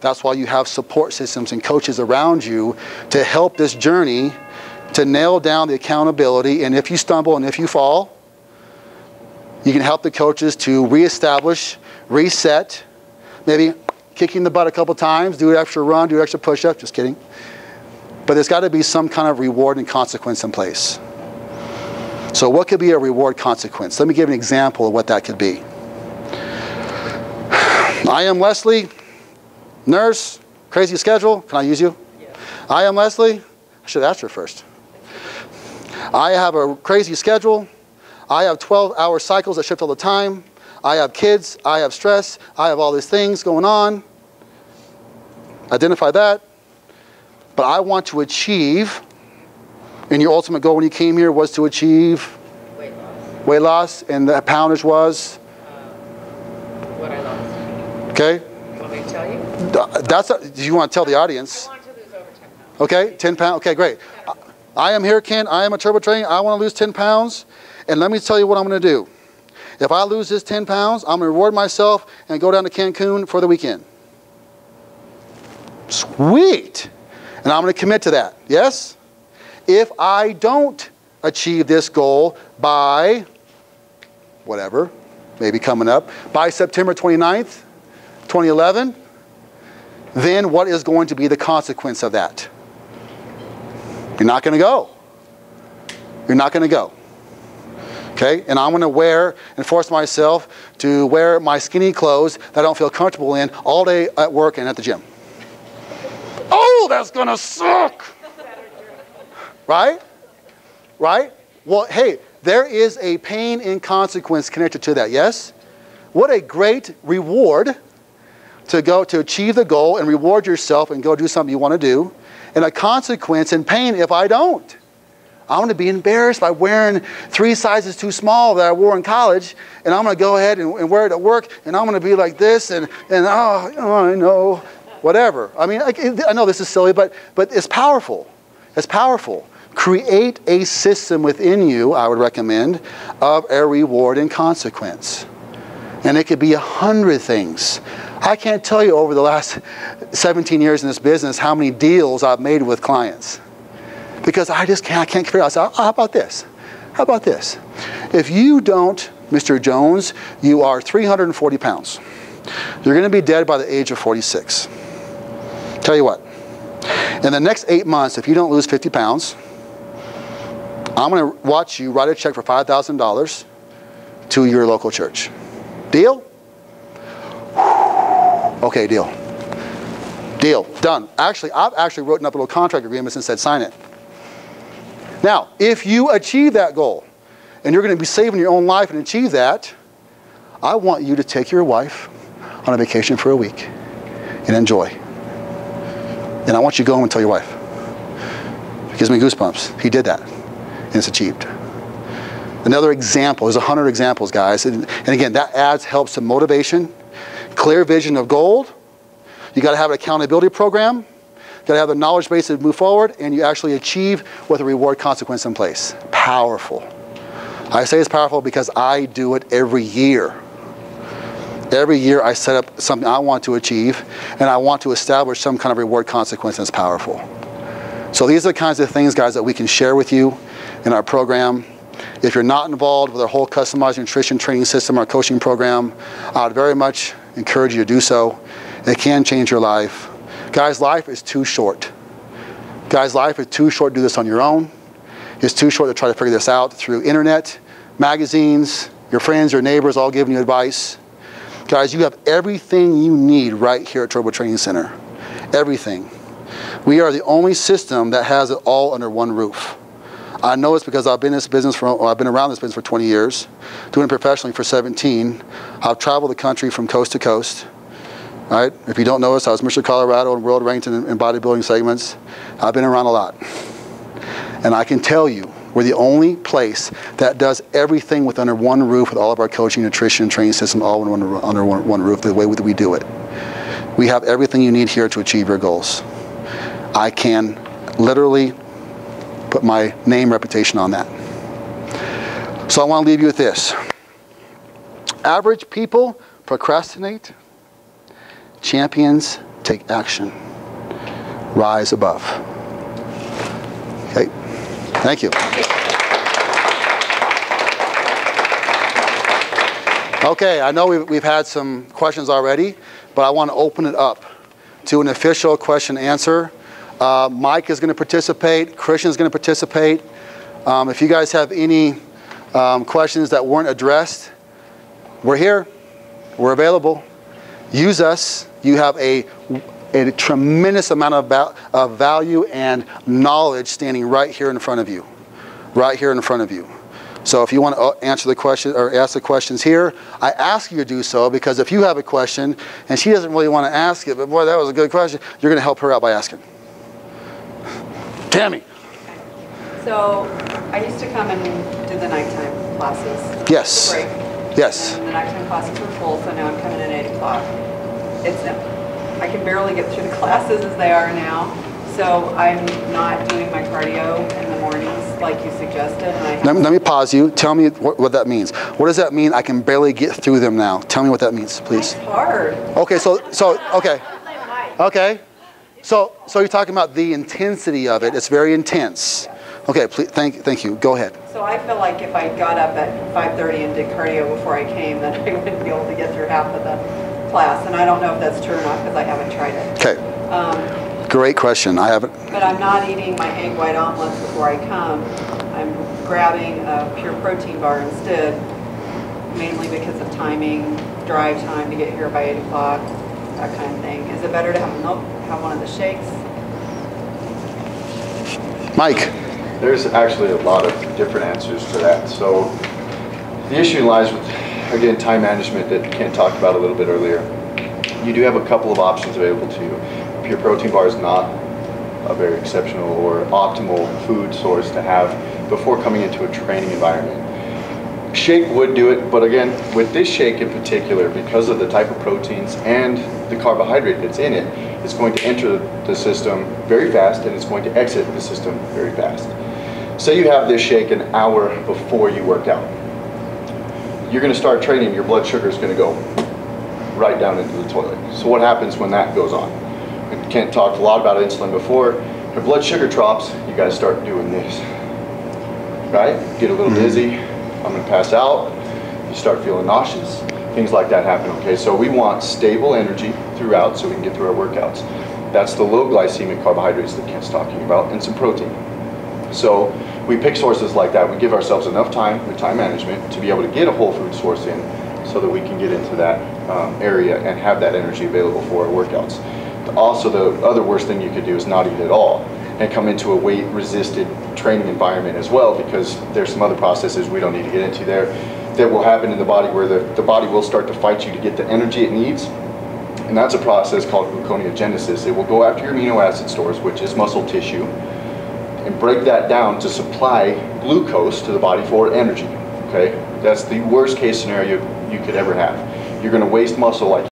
That's why you have support systems and coaches around you to help this journey, to nail down the accountability. And if you stumble and if you fall, you can help the coaches to reestablish, reset, maybe kicking the butt a couple times, do an extra run, do an extra push-up. Just kidding. But there's got to be some kind of reward and consequence in place. So what could be a reward consequence? Let me give an example of what that could be. I am Leslie, nurse, crazy schedule. Can I use you? Yeah. I am Leslie. I should ask her first. I have a crazy schedule. I have 12-hour cycles that shift all the time. I have kids. I have stress. I have all these things going on. Identify that. But I want to achieve, and your ultimate goal when you came here was to achieve Weight loss. weight loss, and the poundage was? What I lost. Okay. You want me to tell you? Do you want to tell the audience? I want to lose over 10 pounds. Okay, 10 pounds. Okay, great. I am here, Ken. I am a Turbo Training. I want to lose 10 pounds. And let me tell you what I'm going to do. If I lose this 10 pounds, I'm going to reward myself and go down to Cancun for the weekend. Sweet. And I'm going to commit to that. Yes? If I don't achieve this goal by whatever, maybe coming up, by September 29th, 2011, then what is going to be the consequence of that? You're not going to go. You're not going to go. Okay? And I'm going to wear and force myself to wear my skinny clothes that I don't feel comfortable in all day at work and at the gym. Oh, that's going to suck. Right? Right? Well, hey, there is a pain and consequence connected to that, yes? What a great reward to go to achieve the goal and reward yourself and go do something you want to do, and a consequence and pain if I don't. I'm going to be embarrassed by wearing 3 sizes too small that I wore in college, and I'm going to go ahead and wear it at work, and I'm going to be like this, and oh, I know, whatever. I mean, I know this is silly, but it's powerful. It's powerful. Create a system within you, I would recommend, of a reward and consequence. And it could be 100 things. I can't tell you over the last 17 years in this business how many deals I've made with clients. Because I can't figure out. So, how about this? How about this? If you don't, Mr. Jones, you are 340 pounds. You're going to be dead by the age of 46. Tell you what, in the next 8 months, if you don't lose 50 pounds, I'm going to watch you write a check for $5,000 to your local church. Deal? Okay, deal. Deal. Done. Actually, I've actually written up little contract agreements and said sign it. Now, if you achieve that goal, and you're going to be saving your own life and achieve that, I want you to take your wife on a vacation for a week and enjoy. And I want you to go home and tell your wife. It gives me goosebumps. He did that, and it's achieved. Another example, there's 100 examples, guys. And again, that helps to motivation, clear vision of goal. You got to have an accountability program. You got to have the knowledge base to move forward, and you actually achieve with a reward consequence in place. Powerful. I say it's powerful because I do it every year. Every year I set up something I want to achieve, and I want to establish some kind of reward consequence that's powerful. So these are the kinds of things, guys, that we can share with you in our program. If you're not involved with our whole customized nutrition training system, our coaching program, I would very much encourage you to do so. It can change your life. Guys, life is too short. Guys, life is too short to do this on your own. It's too short to try to figure this out through internet, magazines, your friends, your neighbors all giving you advice. Guys, you have everything you need right here at Turbo Training Center. Everything. We are the only system that has it all under one roof. I know it's because I've been around this business for 20 years, doing it professionally for 17. I've traveled the country from coast to coast. Right? If you don't know us, I was Mr. Colorado and world ranked in bodybuilding segments. I've been around a lot. And I can tell you, we're the only place that does everything with under one roof with all of our coaching, nutrition, training system all under one roof, the way we do it. We have everything you need here to achieve your goals. I can literally put my name, reputation on that. So I want to leave you with this. Average people procrastinate. Champions take action. Rise above. Okay. Thank you. Okay, I know we've had some questions already, but I want to open it up to an official question answer. Mike is going to participate. Christian is going to participate. If you guys have any questions that weren't addressed, we're here. We're available. Use us. You have a tremendous amount of value and knowledge standing right here in front of you. Right here in front of you. So if you want to answer the question or ask the questions here, I ask you to do so, because if you have a question and she doesn't really want to ask it, but boy, that was a good question, you're going to help her out by asking. Tammy. So I used to come and do the nighttime classes. Yes. Break. Yes. And the nighttime classes were full, so now I'm coming in at 8 o'clock. I can barely get through the classes as they are now. So I'm not doing my cardio in the mornings like you suggested. And Let me pause you. Tell me what that means. What does that mean? I can barely get through them now. Tell me what that means, please. It's hard. Okay, okay. So you're talking about the intensity of it. It's very intense. Okay, please, thank you. Go ahead. So I feel like if I got up at 5:30 and did cardio before I came, then I wouldn't be able to get through half of the class. And I don't know if that's true or not because I haven't tried it. Okay. Great question. I haven't. But I'm not eating my egg white omelets before I come. I'm grabbing a pure protein bar instead, mainly because of timing, drive time to get here by 8 o'clock, that kind of thing. Is it better to have milk, have one of the shakes? Mike. There's actually a lot of different answers to that. So the issue lies with, again, time management that Ken talked about a little bit earlier. You do have a couple of options available to you. Pure protein bar is not a very exceptional or optimal food source to have before coming into a training environment. Shake would do it, but again, with this shake in particular, because of the type of proteins and the carbohydrate that's in it, it's going to enter the system very fast and it's going to exit the system very fast. Say you have this shake an hour before you work out. You're going to start training, your blood sugar is going to go right down into the toilet. So what happens when that goes on? Kent talked a lot about insulin before. Your blood sugar drops, you guys start doing this, right? Get a little dizzy, I'm gonna pass out, you start feeling nauseous, things like that happen, okay? So we want stable energy throughout so we can get through our workouts. That's the low glycemic carbohydrates that Kent's talking about, and some protein. So we pick sources like that. We give ourselves enough time with time management to be able to get a whole food source in so that we can get into that area and have that energy available for our workouts. Also, the other worst thing you could do is not eat at all and come into a weight-resisted training environment as well, because there's some other processes we don't need to get into there that will happen in the body where the body will start to fight you to get the energy it needs. And that's a process called gluconeogenesis. It will go after your amino acid stores, which is muscle tissue, and break that down to supply glucose to the body for energy, okay? That's the worst case scenario you could ever have. You're gonna waste muscle like